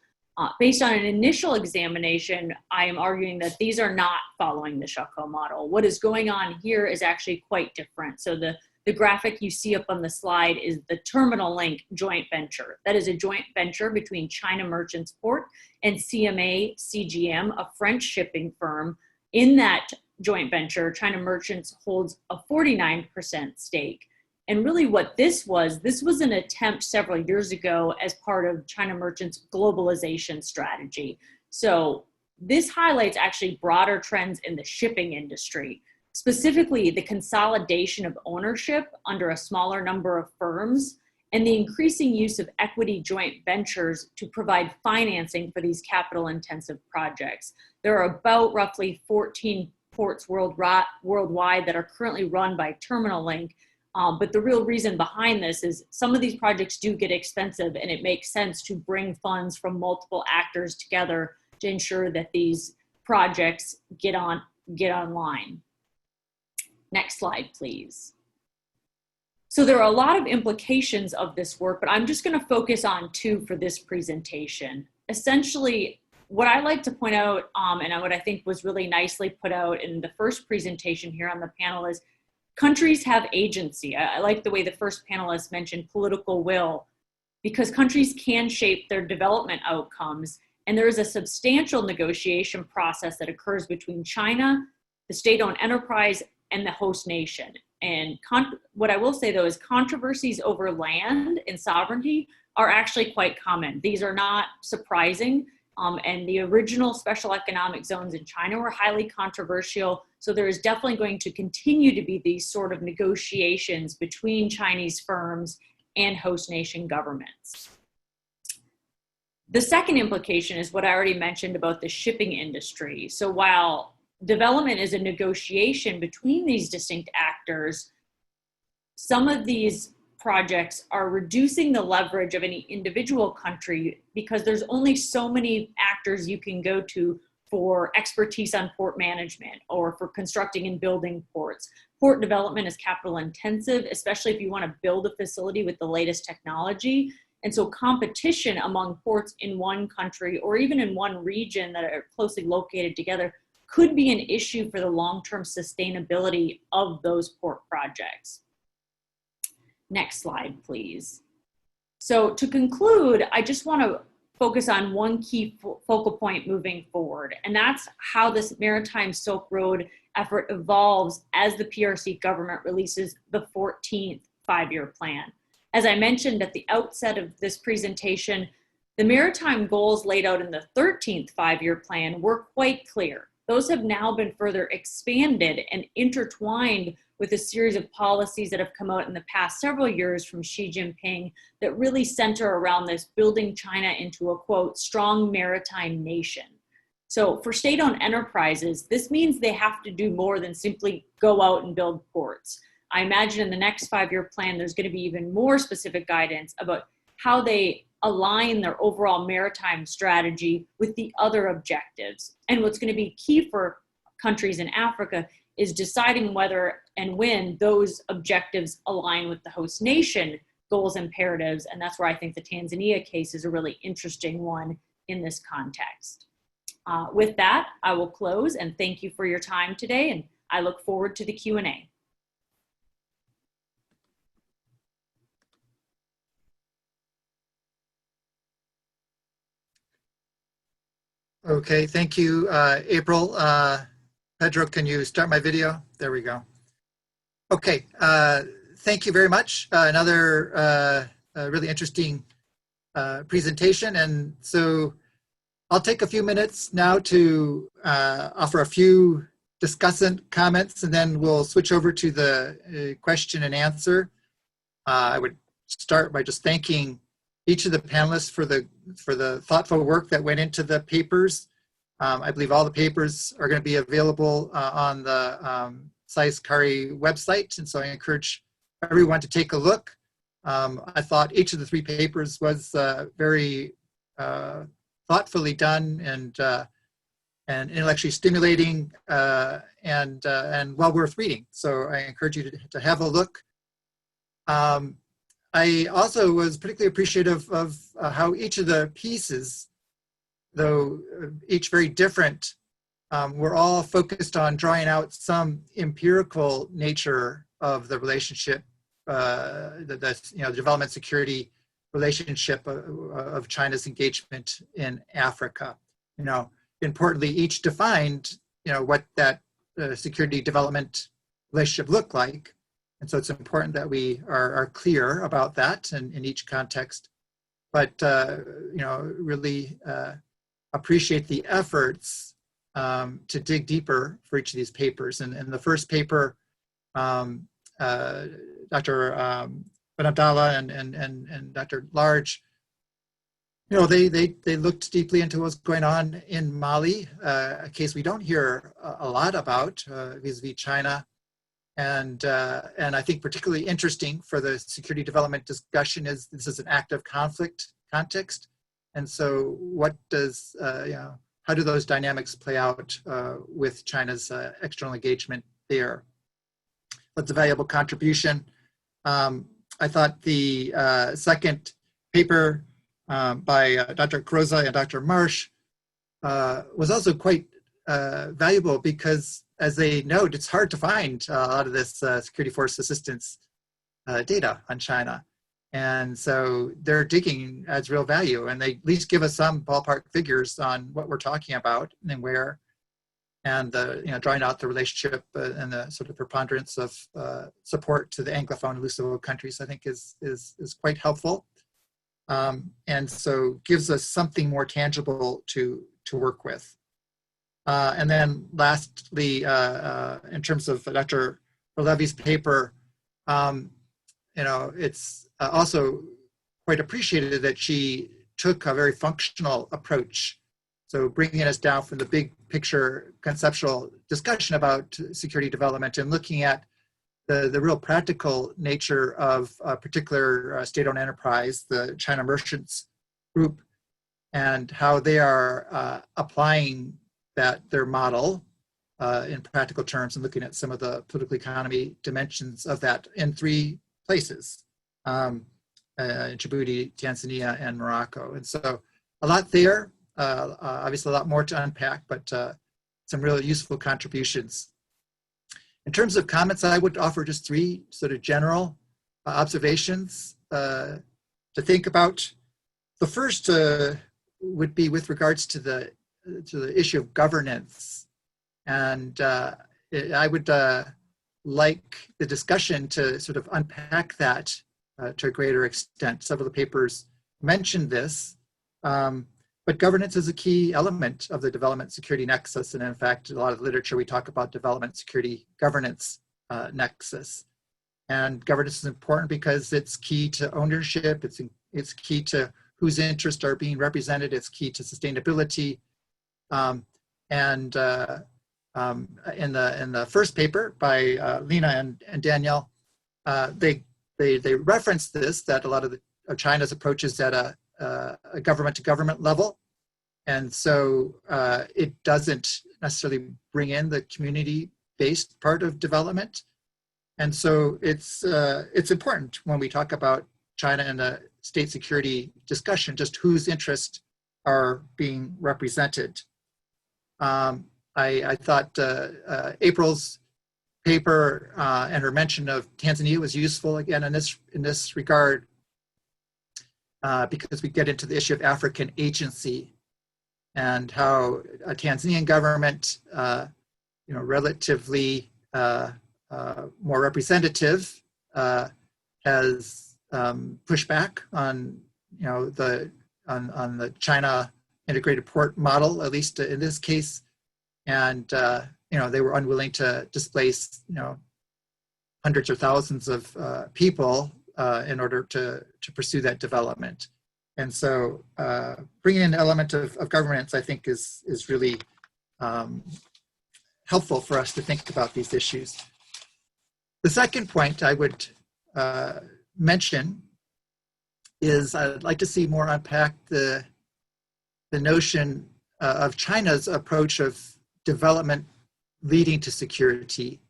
Based on an initial examination, I am arguing that these are not following the Charcot model. What is going on here is actually quite different. So the graphic you see up on the slide is the Terminal Link joint venture. That is a joint venture between China Merchants Port and CMA CGM, a French shipping firm. In that joint venture, China Merchants holds a 49% stake. And really what this was an attempt several years ago as part of China Merchants' globalization strategy. So this highlights actually broader trends in the shipping industry, specifically the consolidation of ownership under a smaller number of firms and the increasing use of equity joint ventures to provide financing for these capital-intensive projects. There are about roughly 14 ports worldwide that are currently run by Terminal Link. But the real reason behind this is some of these projects do get expensive, and it makes sense to bring funds from multiple actors together to ensure that these projects get online. Next slide, please. So there are a lot of implications of this work, but I'm just going to focus on two for this presentation. Essentially, what I like to point out, and what I think was really nicely put out in the first presentation here on the panel, is countries have agency. I like the way the first panelist mentioned political will, because countries can shape their development outcomes, and there is a substantial negotiation process that occurs between China, the state-owned enterprise, and the host nation. And what I will say, though, is controversies over land and sovereignty are actually quite common. These are not surprising. And the original special economic zones in China were highly controversial. So there is definitely going to continue to be these sort of negotiations between Chinese firms and host nation governments. The second implication is what I already mentioned about the shipping industry. So while development is a negotiation between these distinct actors, some of these projects are reducing the leverage of any individual country because there's only so many actors you can go to for expertise on port management or for constructing and building ports. Port development is capital intensive, especially if you want to build a facility with the latest technology. And so competition among ports in one country or even in one region that are closely located together could be an issue for the long-term sustainability of those port projects. Next slide, please. So to conclude, I just want to focus on one key focal point moving forward, and that's how this Maritime Silk Road effort evolves as the PRC government releases the 14th five-year plan. As I mentioned at the outset of this presentation, the maritime goals laid out in the 13th five-year plan were quite clear. Those have now been further expanded and intertwined with a series of policies that have come out in the past several years from Xi Jinping that really center around this building China into a, quote, strong maritime nation. So for state-owned enterprises, this means they have to do more than simply go out and build ports. I imagine in the next five-year plan, there's going to be even more specific guidance about how they align their overall maritime strategy with the other objectives. And what's going to be key for countries in Africa is deciding whether and when those objectives align with the host nation goals and imperatives. And that's where I think the Tanzania case is a really interesting one in this context. With that, I will close and thank you for your time today. And I look forward to the Q&A. Okay, thank you, April. Pedro, can you start my video? There we go. Okay, thank you very much. Another really interesting presentation. And so I'll take a few minutes now to offer a few discussant comments, and then we'll switch over to the question and answer. I would start by just thanking each of the panelists for the thoughtful work that went into the papers. I believe all the papers are going to be available on the SAIS CARI website, and so I encourage everyone to take a look. I thought each of the three papers was very thoughtfully done and intellectually stimulating and well worth reading. So I encourage you to have a look. I also was particularly appreciative of how each of the pieces, though each very different, were all focused on drawing out some empirical nature of the relationship, the development security relationship of China's engagement in Africa. Importantly, each defined, what that security development relationship looked like. And so it's important that we are clear about that in each context, but really appreciate the efforts to dig deeper for each of these papers. And in the first paper, Dr. BENABDALLAH and Dr. Large, they looked deeply into what's going on in Mali, a case we don't hear a lot about vis-a-vis China. And I think particularly interesting for the security development discussion is this is an active conflict context. And so what does, how do those dynamics play out with China's external engagement there? That's a valuable contribution. I thought the second paper by Dr. CARROZZA and Dr. MARSH was also quite valuable because, as they note, it's hard to find a lot of this security force assistance data on China. And so their digging adds real value, and they at least give us some ballpark figures on what we're talking about and where, and drawing out the relationship and the sort of preponderance of support to the Anglophone and Lusophone countries, I think is quite helpful. And so gives us something more tangible to work with. And then lastly, in terms of Dr. Levy's paper, it's also quite appreciated that she took a very functional approach. So bringing us down from the big picture conceptual discussion about security development and looking at the real practical nature of a particular state-owned enterprise, the China Merchants Group, and how they are applying their model in practical terms, and looking at some of the political economy dimensions of that in three places, Djibouti, Tanzania, and Morocco. And so a lot there, obviously a lot more to unpack, but some really useful contributions. In terms of comments, I would offer just three sort of general observations to think about. The first would be with regards to the issue of governance. And I would like the discussion to sort of unpack that to a greater extent. Several of the papers mentioned this, but governance is a key element of the development security nexus. And in fact, a lot of literature, we talk about development security governance nexus. And governance is important because it's key to ownership, it's key to whose interests are being represented, it's key to sustainability. In the first paper by Lina and Danielle, they referenced this, that a lot of China's approaches at a government-to-government level. And so it doesn't necessarily bring in the community-based part of development. And so it's important when we talk about China in a state security discussion, just whose interests are being represented. I thought April's paper and her mention of Tanzania was useful again in this regard, because we get into the issue of African agency and how a Tanzanian government, relatively more representative, has pushed back on the China integrated port model, at least in this case, and they were unwilling to displace hundreds or thousands of people in order to pursue that development. And so bringing in an element of governance, I think, is really helpful for us to think about these issues. The second point I would mention is I'd like to see more unpack the notion of China's approach of development leading to security.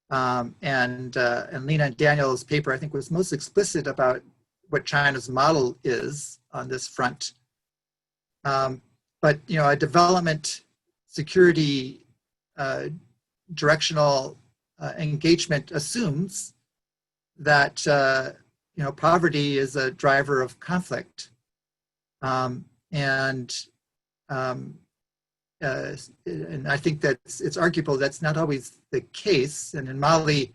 And Lina and Daniel's paper, I think, was most explicit about what China's model is on this front. But a development security directional engagement assumes that poverty is a driver of conflict, and I think that it's arguable that's not always the case. And in Mali,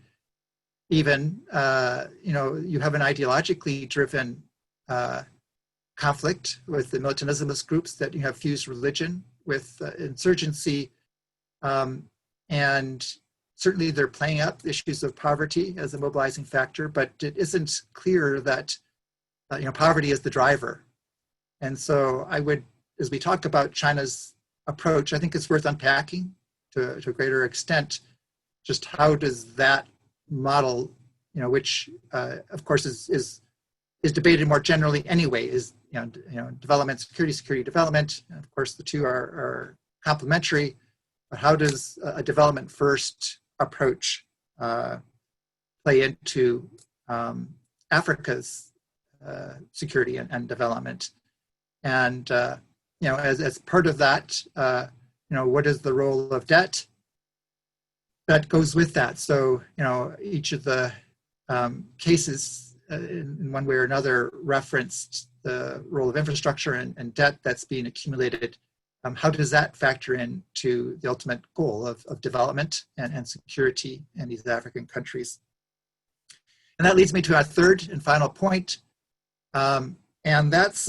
even you have an ideologically driven conflict with the militant Islamist groups that you have fused religion with insurgency, and certainly they're playing up issues of poverty as a mobilizing factor, but it isn't clear that poverty is the driver. And so I would, as we talk about China's approach, I think it's worth unpacking to a greater extent just how does that model, which of course is debated more generally anyway, is development, security, development. And of course, the two are complementary. But how does a development first approach play into Africa's security and development? And as part of that, what is the role of debt that goes with that? So each of the cases in one way or another referenced the role of infrastructure and debt that's being accumulated. How does that factor into the ultimate goal of development and security in these African countries? And that leads me to our third and final point, and that's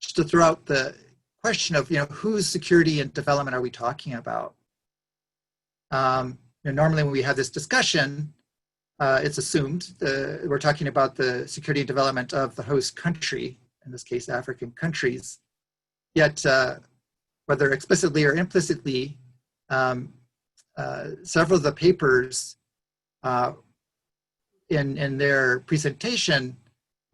just to throw out the question of whose security and development are we talking about? Normally when we have this discussion, it's assumed we're talking about the security and development of the host country, in this case African countries. Yet, whether explicitly or implicitly, several of the papers in their presentation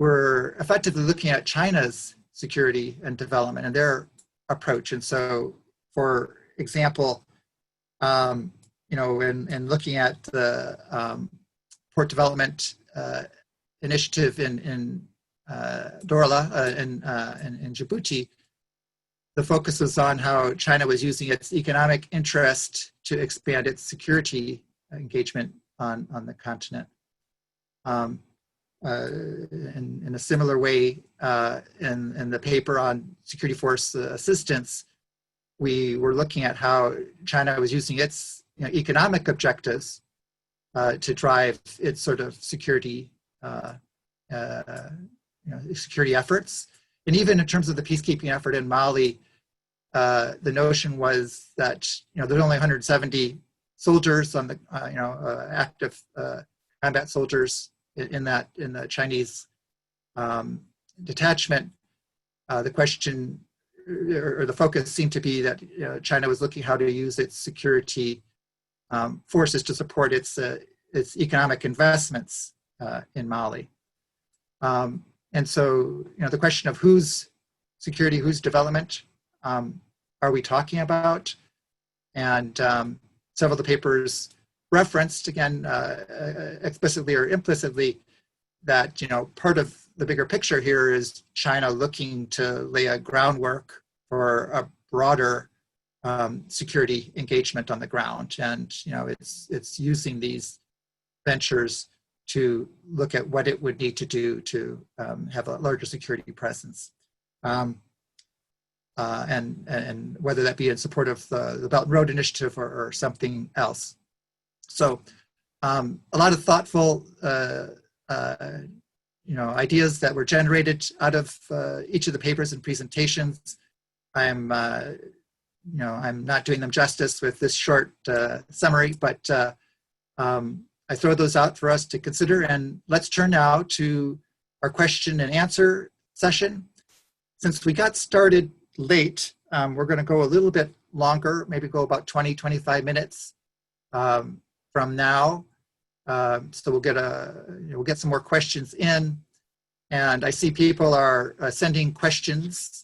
were effectively looking at China's security and development and their approach. And so, for example, in looking at the port development initiative in Douala in Djibouti, the focus was on how China was using its economic interest to expand its security engagement on the continent. In a similar way, in the paper on security force assistance, we were looking at how China was using its economic objectives to drive its sort of security security efforts. And even in terms of the peacekeeping effort in Mali, the notion was that there's only 170 soldiers on the active combat soldiers in the Chinese detachment. The question or the focus seemed to be that China was looking how to use its security forces to support its economic investments in Mali. And so, the question of whose security, whose development are we talking about? And several of the papers referenced, again, explicitly or implicitly, that part of the bigger picture here is China looking to lay a groundwork for a broader security engagement on the ground, and it's using these ventures to look at what it would need to do to have a larger security presence, and whether that be in support of the Belt and Road Initiative or something else. So a lot of thoughtful ideas that were generated out of each of the papers and presentations. I'm not doing them justice with this short summary, but I throw those out for us to consider. And let's turn now to our question and answer session. Since we got started late, we're going to go a little bit longer, maybe go about 20-25 minutes from now. So we'll get some more questions in. And I see people are sending questions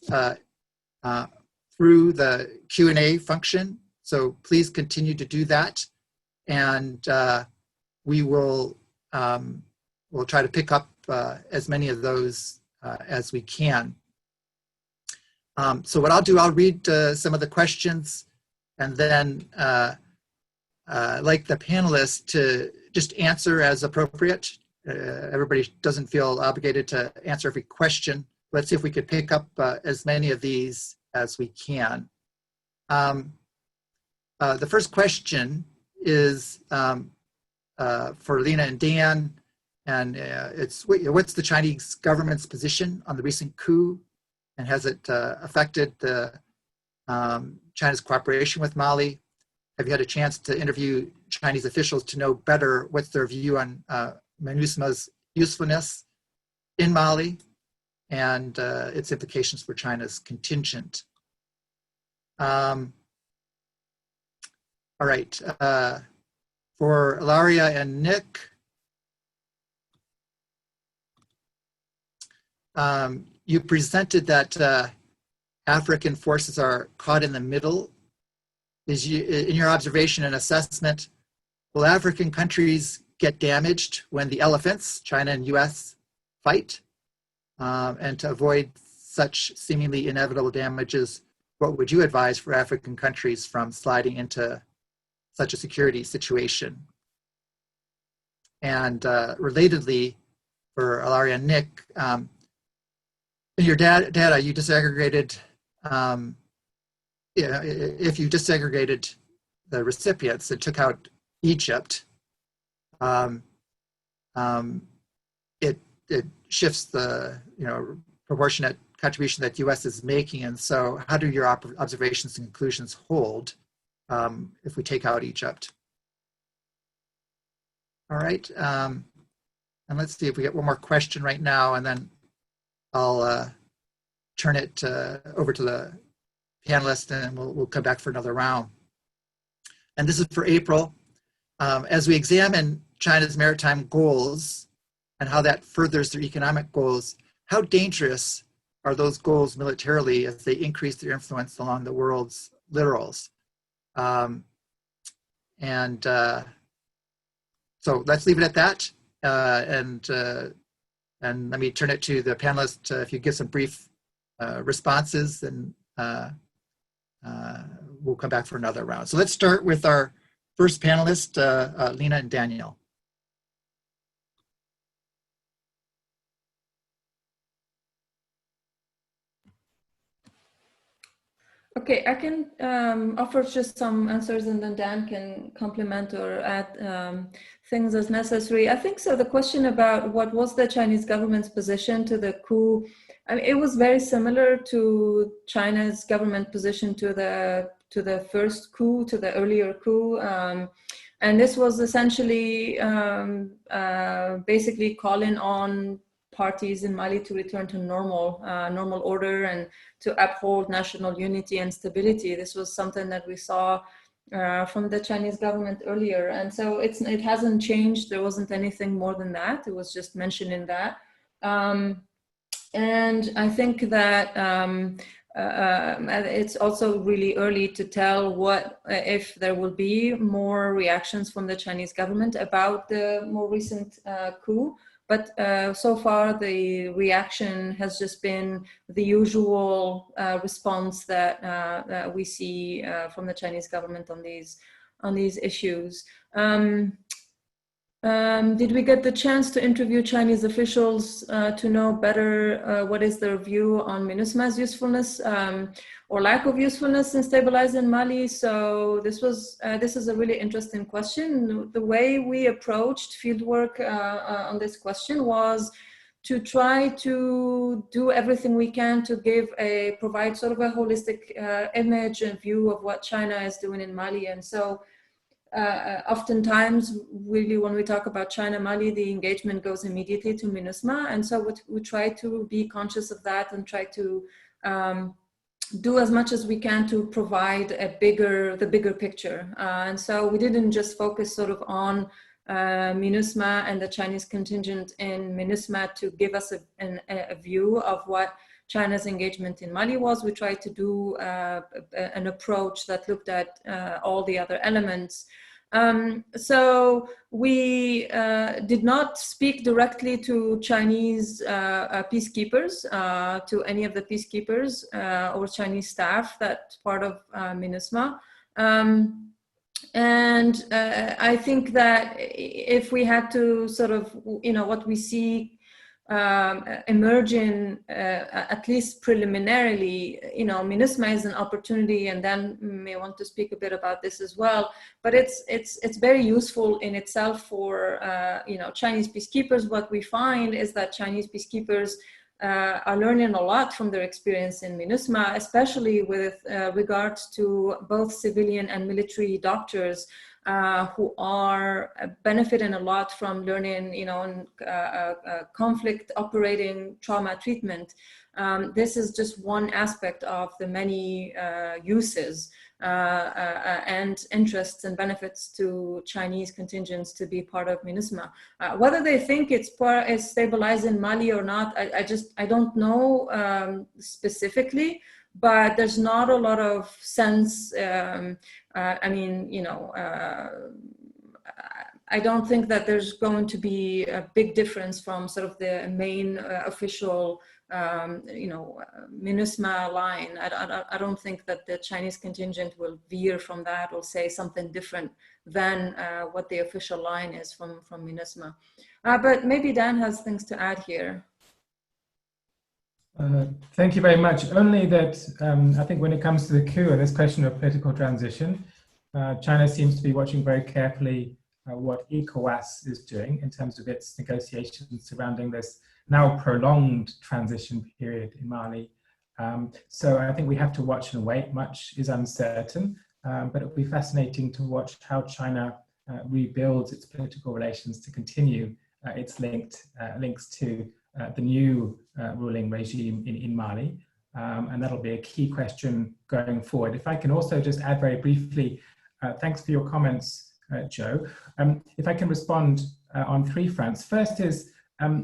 through the Q&A function. So please continue to do that. And we will we'll try to pick up as many of those as we can. So what I'll do, I'll read some of the questions, and then like the panelists to just answer as appropriate. Everybody doesn't feel obligated to answer every question. Let's see if we could pick up as many of these as we can. The first question is for Lina and Dan, and it's what's the Chinese government's position on the recent coup, and has it affected China's cooperation with Mali? Have you had a chance to interview Chinese officials to know better what's their view on MINUSMA's usefulness in Mali and its implications for China's contingent? All right. For Ilaria and Nick, you presented that African forces are caught in the middle. In your observation and assessment, will African countries get damaged when the elephants, China and US, fight? And to avoid such seemingly inevitable damages, what would you advise for African countries from sliding into such a security situation? And relatedly, for Ilaria and Nick, in your data, you disaggregated, if you disaggregated the recipients and took out Egypt, it shifts the proportionate contribution that US is making. And so how do your observations and conclusions hold if we take out Egypt? All right, and let's see if we get one more question right now, and then I'll turn it over to the panelists, and we'll come back for another round. And this is for April. As we examine China's maritime goals and how that furthers their economic goals, how dangerous are those goals militarily as they increase their influence along the world's littorals? So let's leave it at that. And let me turn it to the panelists. If you give some brief responses, then we'll come back for another round. So let's start with our first panelist, Lina and Daniel. Okay, I can offer just some answers, and then Dan can complement or add things as necessary. I think so. The question about what was the Chinese government's position to the coup, I mean, it was very similar to China's government position to the first coup, to the earlier coup. And this was essentially basically calling on parties in Mali to return to normal order and to uphold national unity and stability. This was something that we saw from the Chinese government earlier, and so it hasn't changed. There wasn't anything more than that. It was just mentioning that, and I think that it's also really early to tell what if there will be more reactions from the Chinese government about the more recent coup. But so far, the reaction has just been the usual response that we see from the Chinese government on these issues. Did we get the chance to interview Chinese officials to know better what is their view on MINUSMA's usefulness or lack of usefulness in stabilizing Mali? So this is a really interesting question. The way we approached fieldwork on this question was to try to do everything we can to provide sort of a holistic image and view of what China is doing in Mali. And so oftentimes, really, when we talk about China-Mali, the engagement goes immediately to MINUSMA. And so we try to be conscious of that and try to do as much as we can to provide the bigger picture. And so we didn't just focus sort of on MINUSMA and the Chinese contingent in MINUSMA to give us a view of what China's engagement in Mali was. We tried to do an approach that looked at all the other elements. So we did not speak directly to Chinese peacekeepers, to any of the peacekeepers or Chinese staff that's part of MINUSMA. And I think that if we had to sort of, what we see emerging, at least preliminarily, MINUSMA is an opportunity, and then may want to speak a bit about this as well. But it's very useful in itself for Chinese peacekeepers. What we find is that Chinese peacekeepers are learning a lot from their experience in MINUSMA, especially with regards to both civilian and military doctors who are benefiting a lot from learning, conflict operating trauma treatment. This is just one aspect of the many uses and interests and benefits to Chinese contingents to be part of MINUSMA. Whether they think it's stabilizing Mali or not, I don't know specifically, but there's not a lot of sense. I don't think that there's going to be a big difference from sort of the main official, MINUSMA line. I don't think that the Chinese contingent will veer from that or say something different than what the official line is from MINUSMA. But maybe Dan has things to add here. Thank you very much. Only that I think when it comes to the coup and this question of political transition, China seems to be watching very carefully what ECOWAS is doing in terms of its negotiations surrounding this now prolonged transition period in Mali. So I think we have to watch and wait. Much is uncertain, but it'll be fascinating to watch how China rebuilds its political relations to continue its links to the new ruling regime in Mali. And that'll be a key question going forward. If I can also just add very briefly, thanks for your comments, Joe. If I can respond on three fronts. First is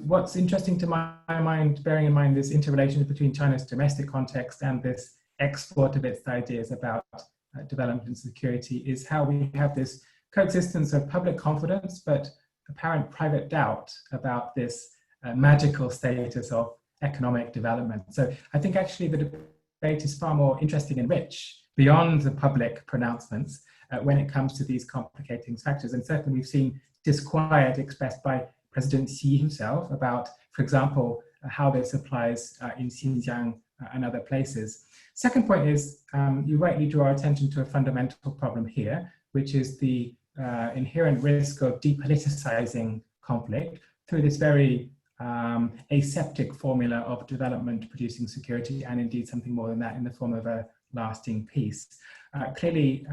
what's interesting to my mind, bearing in mind this interrelation between China's domestic context and this export of its ideas about development and security, is how we have this coexistence of public confidence but apparent private doubt about this magical status of economic development. So I think actually the debate is far more interesting and rich beyond the public pronouncements when it comes to these complicating factors. And certainly we've seen disquiet expressed by President Xi himself about, for example, how this applies in Xinjiang and other places. Second point is, you rightly draw our attention to a fundamental problem here, which is the inherent risk of depoliticizing conflict through this very aseptic formula of development producing security, and indeed something more than that in the form of a lasting peace. Clearly,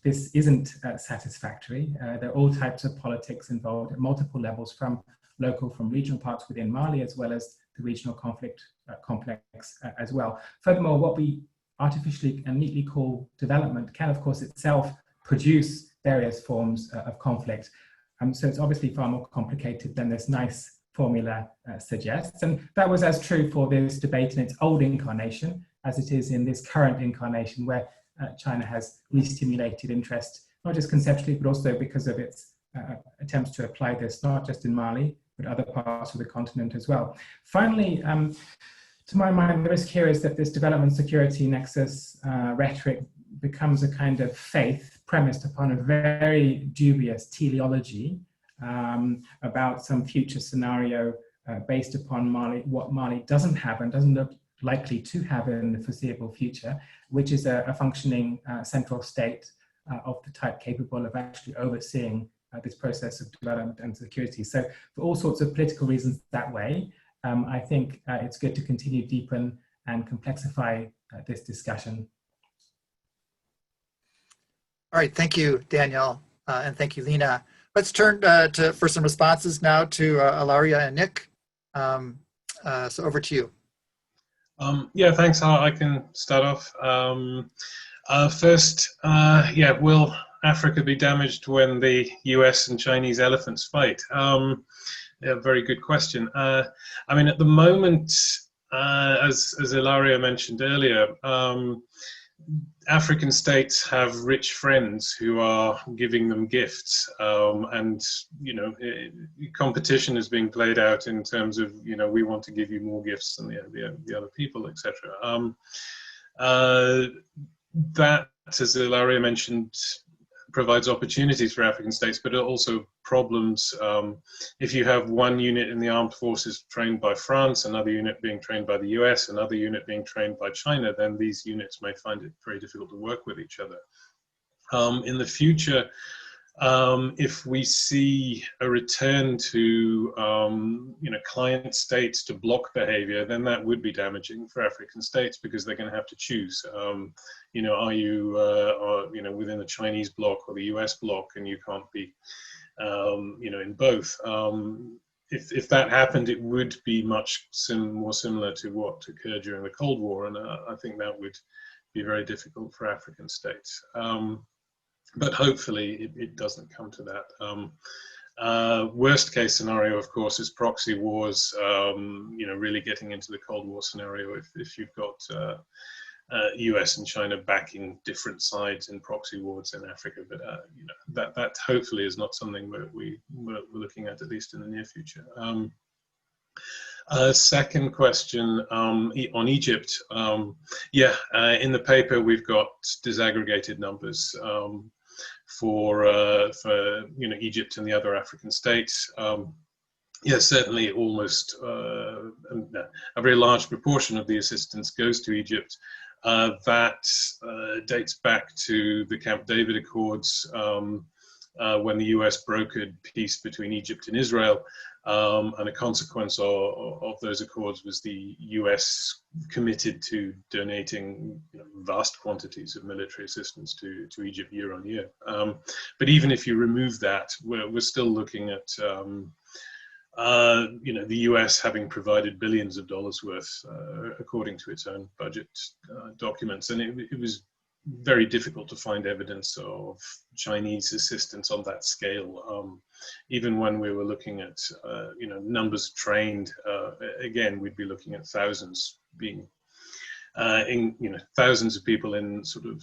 this isn't satisfactory. There are all types of politics involved at multiple levels, from local, from regional parts within Mali, as well as the regional conflict complex as well. Furthermore, what we artificially and neatly call development can, of course, itself produce various forms of conflict. So it's obviously far more complicated than this nice formula suggests. And that was as true for this debate in its old incarnation as it is in this current incarnation, where China has re-stimulated interest, not just conceptually, but also because of its attempts to apply this, not just in Mali, but other parts of the continent as well. Finally, to my mind, the risk here is that this development security nexus rhetoric becomes a kind of faith premised upon a very dubious teleology about some future scenario based upon Mali, what Mali doesn't have and doesn't look likely to have in the foreseeable future, which is a functioning central state of the type capable of actually overseeing this process of development and security. So for all sorts of political reasons that way, I think it's good to continue for and complexify this discussion. All right, thank you, Daniel, and thank you, Lina. Let's turn for some responses now to Ilaria and Nick. So over to you. Yeah, thanks. I can start off. First, yeah, will Africa be damaged when the US and Chinese elephants fight? Yeah, very good question. I mean, at the moment, as Ilaria mentioned earlier, African states have rich friends who are giving them gifts, and you know, competition is being played out in terms of, you know, we want to give you more gifts than the other people, etc. That, as Ilaria mentioned, provides opportunities for African states, but also problems. If you have one unit in the armed forces trained by France, another unit being trained by the US, another unit being trained by China, then these units may find it very difficult to work with each other. In the future, if we see a return to you know, client states to block behavior, then that would be damaging for African states, because they're going to have to choose. You know, are you you know, within the Chinese bloc or the US bloc, and you can't be you know, in both. If that happened, it would be much more similar to what occurred during the Cold War, and I think that would be very difficult for African states. But hopefully it doesn't come to that. Worst case scenario, of course, is proxy wars, you know, really getting into the Cold War scenario if you've got US and China backing different sides in proxy wars in Africa. But you know, that hopefully is not something we're looking at least in the near future. Second question on Egypt. Yeah, in the paper we've got disaggregated numbers for you know, Egypt and the other African states. Yeah, certainly almost a very large proportion of the assistance goes to Egypt. That dates back to the Camp David Accords, when the US brokered peace between Egypt and Israel. And a consequence of those accords was the US committed to donating, you know, vast quantities of military assistance to Egypt year on year. But even if you remove that, we're still looking at you know, the US having provided billions of dollars worth according to its own budget documents, and it was very difficult to find evidence of Chinese assistance on that scale. Even when we were looking at you know, numbers trained, again, we'd be looking at thousands being in, you know, thousands of people in sort of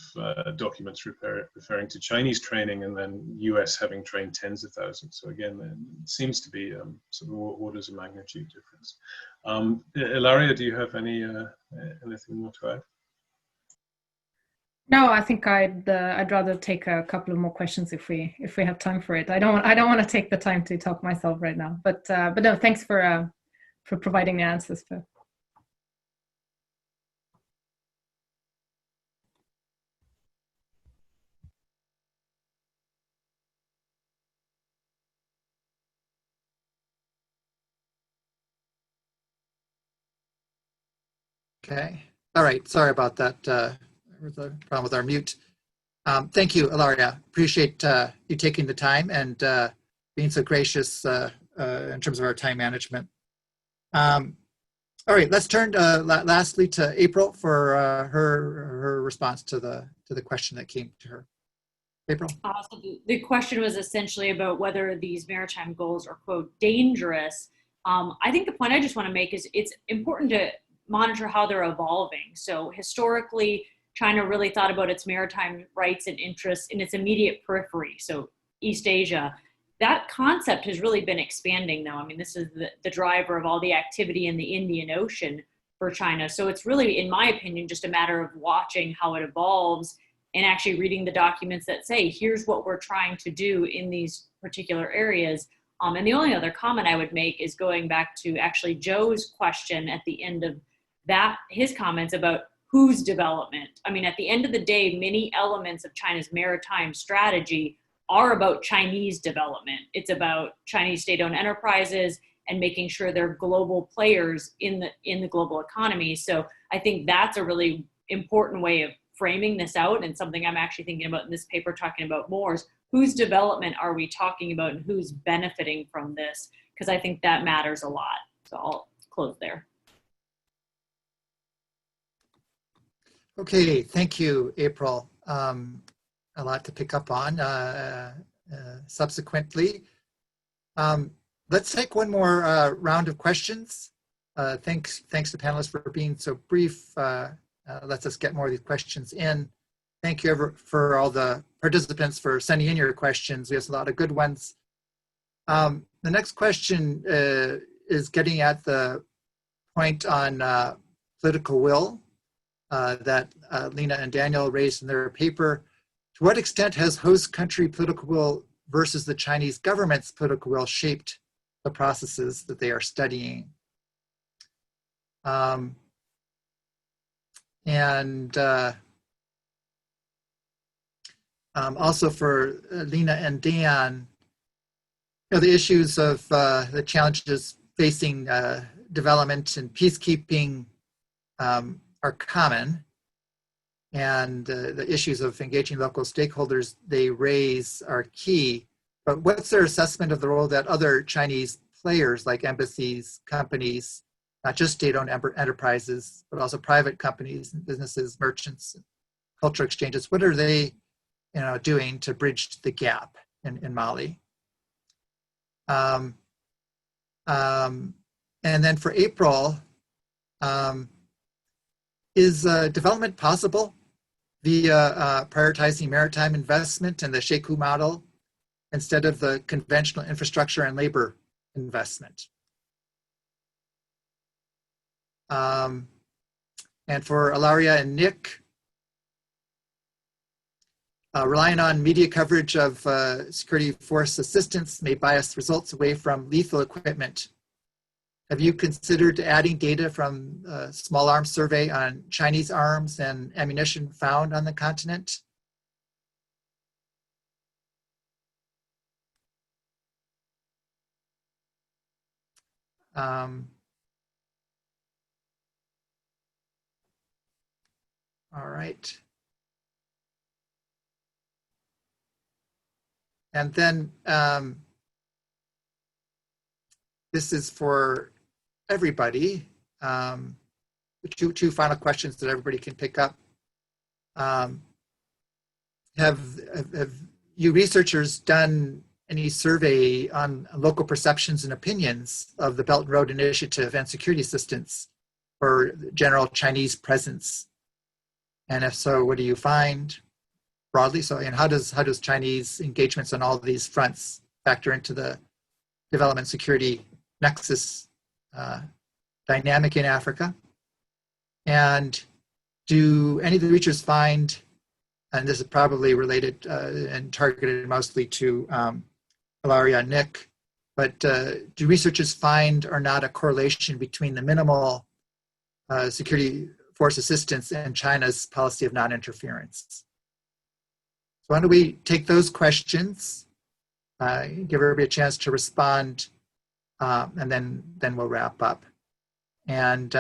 documents referring to Chinese training, and then US having trained tens of thousands. So again, it seems to be sort of orders of magnitude difference. Ilaria, do you have anything more to add? No, I think I'd rather take a couple of more questions if we have time for it. I don't want to take the time to talk myself right now. But no, thanks for providing the answers. Okay. All right. Sorry about that. There was a problem with our mute. Thank you, Ilaria. Appreciate you taking the time and being so gracious in terms of our time management. All right, let's turn lastly to April for her response to the question that came to her. April? So the question was essentially about whether these maritime goals are, quote, dangerous. I think the point I just want to make is it's important to monitor how they're evolving. So historically, China really thought about its maritime rights and interests in its immediate periphery, so East Asia. That concept has really been expanding though. I mean, this is the driver of all the activity in the Indian Ocean for China. So it's really, in my opinion, just a matter of watching how it evolves and actually reading the documents that say, here's what we're trying to do in these particular areas. And the only other comment I would make is going back to actually Joe's question at the end of that, his comments about whose development. I mean, at the end of the day, many elements of China's maritime strategy are about Chinese development. It's about Chinese state-owned enterprises and making sure they're global players in the global economy. So I think that's a really important way of framing this out, and something I'm actually thinking about in this paper, talking about more, is whose development are we talking about and who's benefiting from this? Because I think that matters a lot. So I'll close there. Okay, thank you, April. A lot to pick up on subsequently. Let's take one more round of questions. Thanks to panelists for being so brief. Lets us get more of these questions in. Thank you for all the participants for sending in your questions. We have a lot of good ones. The next question is getting at the point on political will that Lina and Daniel raised in their paper. To what extent has host country political will versus the Chinese government's political will shaped the processes that they are studying? Also for Lina and Dan, the issues of the challenges facing development and peacekeeping are common, and the issues of engaging local stakeholders they raise are key. But what's their assessment of the role that other Chinese players like embassies, companies, not just state-owned enterprises, but also private companies and businesses, merchants, cultural exchanges, what are they doing to bridge the gap in Mali? And then for April, is development possible via prioritizing maritime investment and the Sheku model instead of the conventional infrastructure and labor investment? And for Ilaria and Nick, relying on media coverage of security force assistance may bias results away from lethal equipment. Have you considered adding data from Small Arms Survey on Chinese arms and ammunition found on the continent? All right. And then this is for everybody. Two final questions that everybody can pick up. Have you researchers done any survey on local perceptions and opinions of the Belt and Road Initiative and security assistance for general Chinese presence? And if so, what do you find broadly? So, and how does Chinese engagements on all of these fronts factor into the development security nexus dynamic in Africa? And do any of the researchers find, and this is probably related and targeted mostly to Ilaria and Nick, but do researchers find or not a correlation between the minimal security force assistance and China's policy of non-interference? So why don't we take those questions, give everybody a chance to respond, and then we'll wrap up. And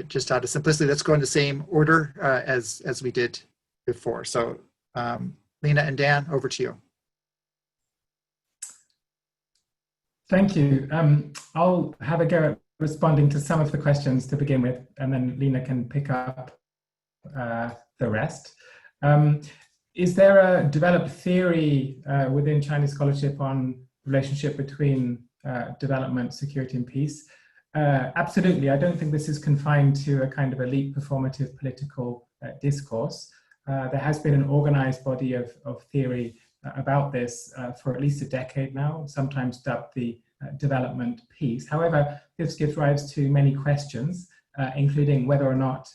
just out of simplicity, let's go in the same order as we did before. So Lina and Dan, over to you. Thank you. I'll have a go at responding to some of the questions to begin with, and then Lina can pick up the rest. Is there a developed theory within Chinese scholarship on relationship between development, security, and peace? Absolutely. I don't think this is confined to a kind of elite performative political discourse. There has been an organized body of theory about this for at least a decade now, sometimes dubbed the development piece. However, this gives rise to many questions, including whether or not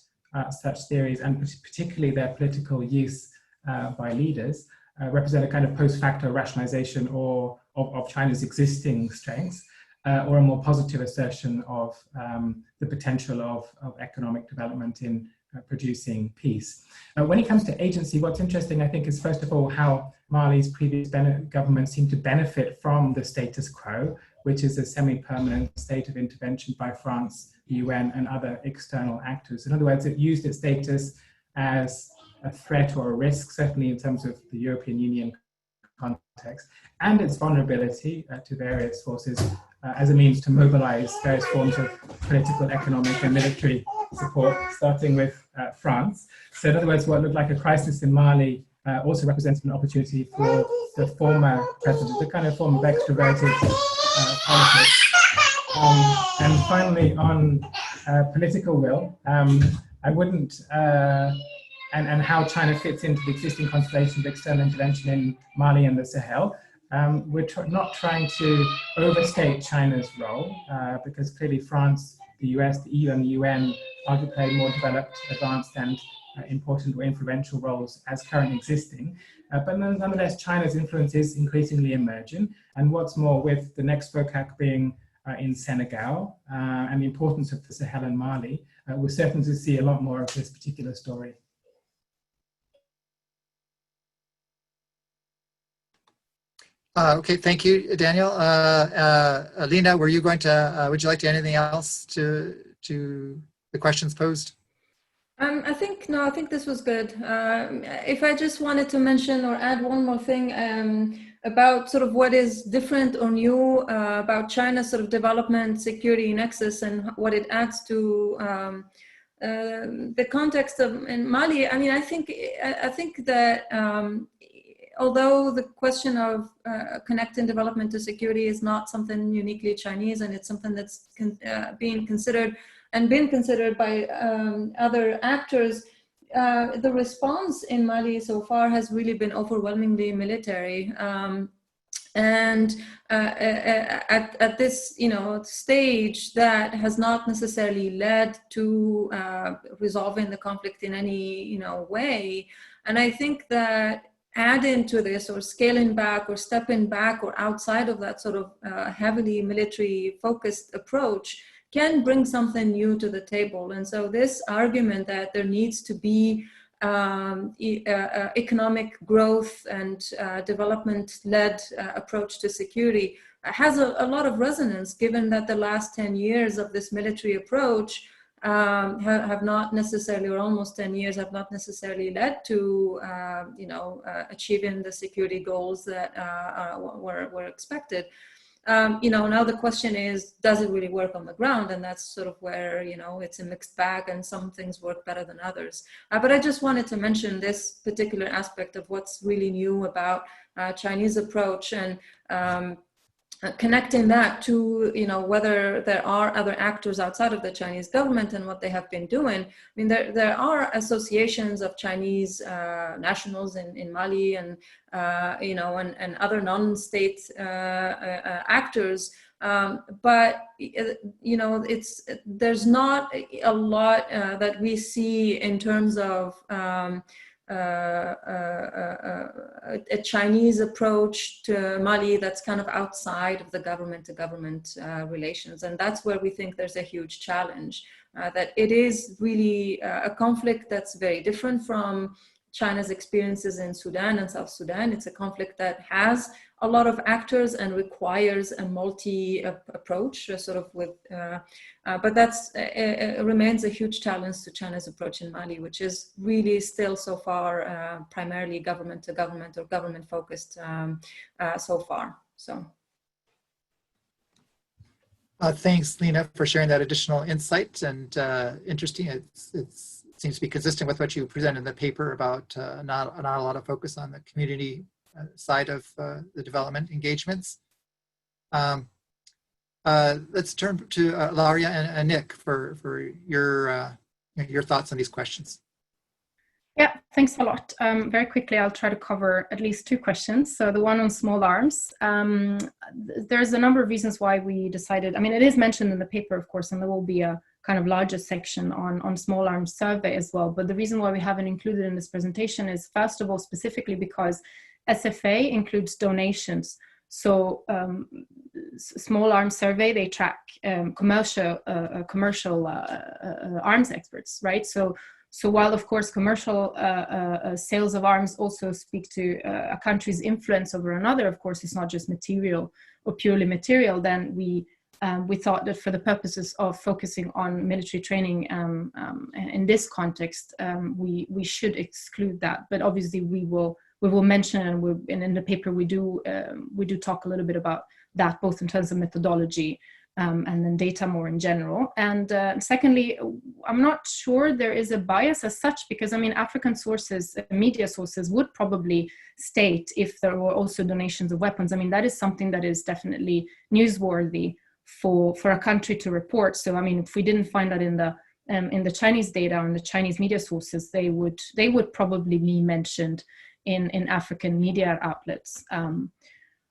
such theories, and particularly their political use by leaders, represent a kind of post facto rationalization of China's existing strengths, or a more positive assertion of the potential of economic development in producing peace. When it comes to agency, what's interesting, I think, is first of all how Mali's previous governments seem to benefit from the status quo, which is a semi-permanent state of intervention by France, the UN, and other external actors. In other words, it used its status as a threat or a risk, certainly in terms of the European Union context, and its vulnerability to various forces as a means to mobilize various forms of political, economic, and military support, starting with France. So in other words, what looked like a crisis in Mali also represented an opportunity for the former president, a kind of form of extroverted politics. And finally, on political will, I wouldn't, and how China fits into the existing constellation of external intervention in Mali and the Sahel. We're not trying to overstate China's role, because clearly France, the US, the EU, and the UN arguably play more developed, advanced, and important or influential roles as currently existing. But nonetheless, China's influence is increasingly emerging. And what's more, with the next FOCAC being in Senegal and the importance of the Sahel and Mali, we're certain to see a lot more of this particular story. Okay, thank you, Daniel. Lina, were you going to, would you like to add anything else to the questions posed? I think this was good. If I just wanted to mention or add one more thing about sort of what is different or new about China's sort of development security nexus and what it adds to the context of in Mali. I mean, I think that although the question of connecting development to security is not something uniquely Chinese, and it's something that's being considered and been considered by other actors, the response in Mali so far has really been overwhelmingly military. And at this, stage, that has not necessarily led to resolving the conflict in any, way. And I think that adding to this, or scaling back, or stepping back, or outside of that sort of heavily military focused approach can bring something new to the table. And so this argument that there needs to be economic growth and development-led approach to security has a lot of resonance, given that the last 10 years of this military approach have not necessarily, or almost 10 years, have not necessarily led to, achieving the security goals that were expected. Now the question is, does it really work on the ground? And that's sort of where, it's a mixed bag, and some things work better than others. But I just wanted to mention this particular aspect of what's really new about Chinese approach, and connecting that to, whether there are other actors outside of the Chinese government and what they have been doing. I mean, there are associations of Chinese nationals in Mali, and and other non-state actors, but there's not a lot that we see in terms of a Chinese approach to Mali that's kind of outside of the government-to-government relations. And that's where we think there's a huge challenge, that it is really a conflict that's very different from China's experiences in Sudan and South Sudan. It's a conflict that has a lot of actors and requires a multi-approach, sort of with, but that's remains a huge challenge to China's approach in Mali, which is really still so far primarily government to government or government focused so far. So. Thanks, Lina, for sharing that additional insight and interesting. It seems to be consistent with what you presented in the paper about not a lot of focus on the community side of the development engagements. Let's turn to Ilaria and Nick for your thoughts on these questions. Yeah, thanks a lot. Very quickly, I'll try to cover at least 2 questions. So the one on small arms, there's a number of reasons why we decided, I mean, it is mentioned in the paper, of course, and there will be a kind of larger section on small arms survey as well. But the reason why we haven't included in this presentation is, first of all, specifically because SFA includes donations. So small arms survey, they track commercial arms experts, right? So while, of course, commercial sales of arms also speak to a country's influence over another, of course, it's not just material or purely material, then we thought that for the purposes of focusing on military training in this context, we should exclude that. But obviously, we will mention, and in the paper we do talk a little bit about that, both in terms of methodology and then data more in general. And secondly, I'm not sure there is a bias as such, because I mean, African sources, media sources would probably state if there were also donations of weapons. I mean, that is something that is definitely newsworthy for a country to report. So I mean, if we didn't find that in the Chinese data or in the Chinese media sources, they would probably be mentioned in African media outlets.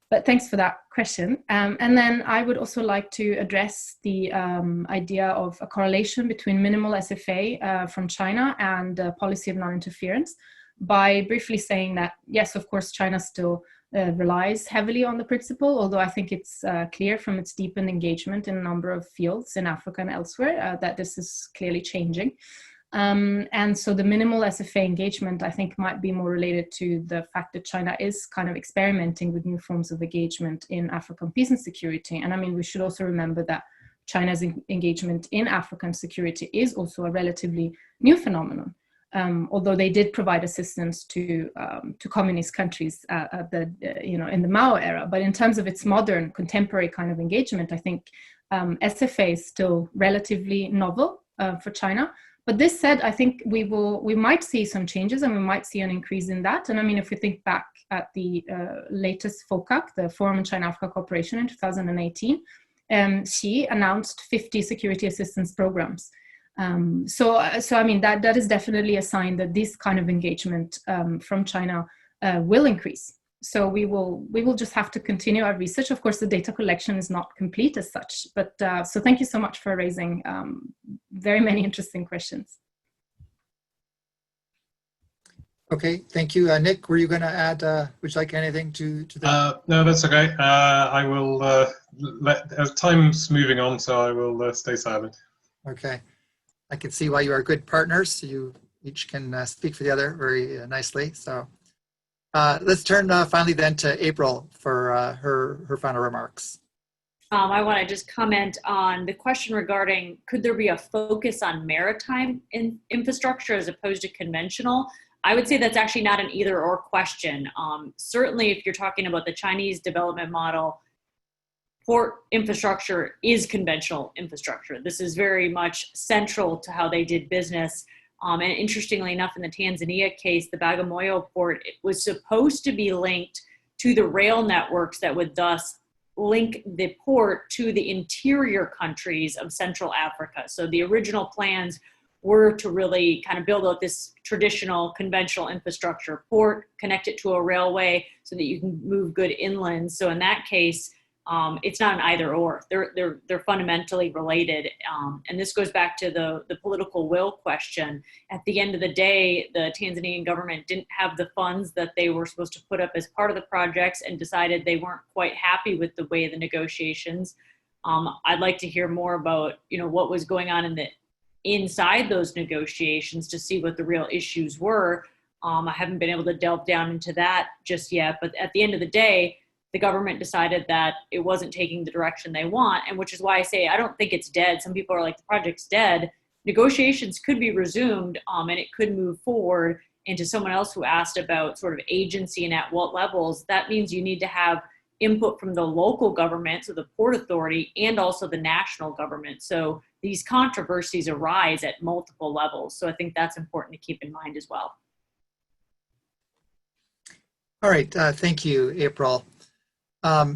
But thanks for that question. And then I would also like to address the idea of a correlation between minimal SFA from China and policy of non-interference by briefly saying that, yes, of course, China still relies heavily on the principle, although I think it's clear from its deepened engagement in a number of fields in Africa and elsewhere that this is clearly changing. And so the minimal SFA engagement, I think, might be more related to the fact that China is kind of experimenting with new forms of engagement in African peace and security. And I mean, we should also remember that China's engagement in African security is also a relatively new phenomenon, although they did provide assistance to communist countries in the Mao era. But in terms of its modern, contemporary kind of engagement, I think SFA is still relatively novel for China. But this said, I think we might see some changes, and we might see an increase in that. And I mean, if we think back at the latest FOCAC, the Forum on China-Africa Cooperation in 2018, Xi announced 50 security assistance programs. So I mean, that is definitely a sign that this kind of engagement from China will increase. So we will just have to continue our research. Of course, the data collection is not complete as such, but so thank you so much for raising very many interesting questions. Okay, thank you. Nick, were you going to add, would you like anything to that? No, that's okay. I will time's moving on, so I will stay silent. Okay. I can see why you are good partners. So you each can speak for the other very nicely. So let's turn finally then to April for her final remarks. I want to just comment on the question regarding, could there be a focus on maritime infrastructure as opposed to conventional? I would say that's actually not an either or question. Certainly if you're talking about the Chinese development model, port infrastructure is conventional infrastructure. This is very much central to how they did business. And interestingly enough, in the Tanzania case, the Bagamoyo port, it was supposed to be linked to the rail networks that would thus link the port to the interior countries of Central Africa. So the original plans were to really kind of build out this traditional conventional infrastructure port, connect it to a railway so that you can move good inland. So in that case, it's not an either or. They're fundamentally related. And this goes back to the political will question. At the end of the day, the Tanzanian government didn't have the funds that they were supposed to put up as part of the projects and decided they weren't quite happy with the way the negotiations. I'd like to hear more about, what was going on inside those negotiations to see what the real issues were. I haven't been able to delve down into that just yet, but at the end of the day, the government decided that it wasn't taking the direction they want, and which is why I say I don't think it's dead. Some people are like, the project's dead. Negotiations could be resumed, and it could move forward. And to someone else who asked about sort of agency and at what levels, that means you need to have input from the local government, so the Port Authority, and also the national government. So these controversies arise at multiple levels. So I think that's important to keep in mind as well. All right, thank you, April. We're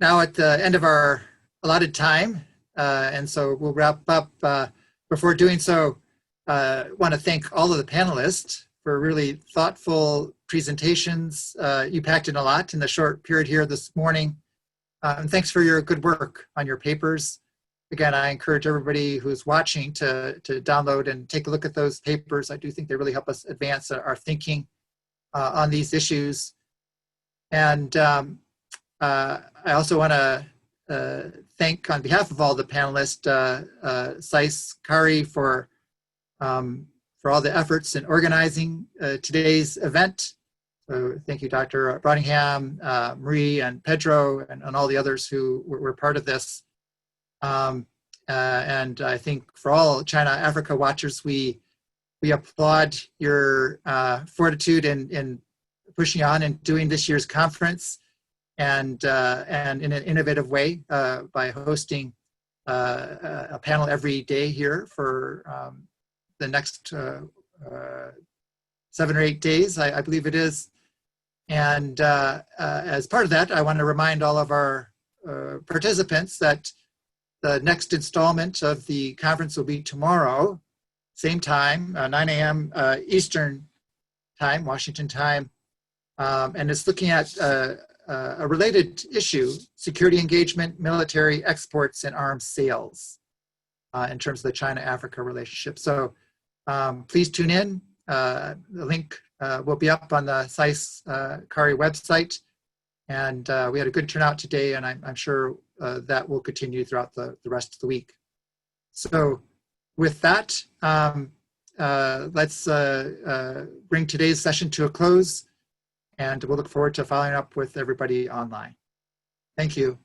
now at the end of our allotted time, and so we'll wrap up. Before doing so, I want to thank all of the panelists for really thoughtful presentations. You packed in a lot in the short period here this morning. And thanks for your good work on your papers. Again, I encourage everybody who's watching to download and take a look at those papers. I do think they really help us advance our thinking on these issues. And I also want to thank, on behalf of all the panelists, SAIS, CARI for all the efforts in organizing today's event. So thank you, Dr. BRAUTIGAM, Marie, and Pedro, and all the others who were part of this. And I think for all China-Africa watchers, we applaud your fortitude in pushing on and doing this year's conference, and in an innovative way by hosting a panel every day here for the next 7 or 8 days, I believe it is. And as part of that, I want to remind all of our participants that the next installment of the conference will be tomorrow, same time, 9 a.m. Eastern time, Washington time. And it's looking at a related issue, security engagement, military exports, and arms sales in terms of the China-Africa relationship. So please tune in. The link will be up on the SAIS CARI website. And we had a good turnout today, and I'm sure that will continue throughout the rest of the week. So with that, let's bring today's session to a close, and we'll look forward to following up with everybody online. Thank you.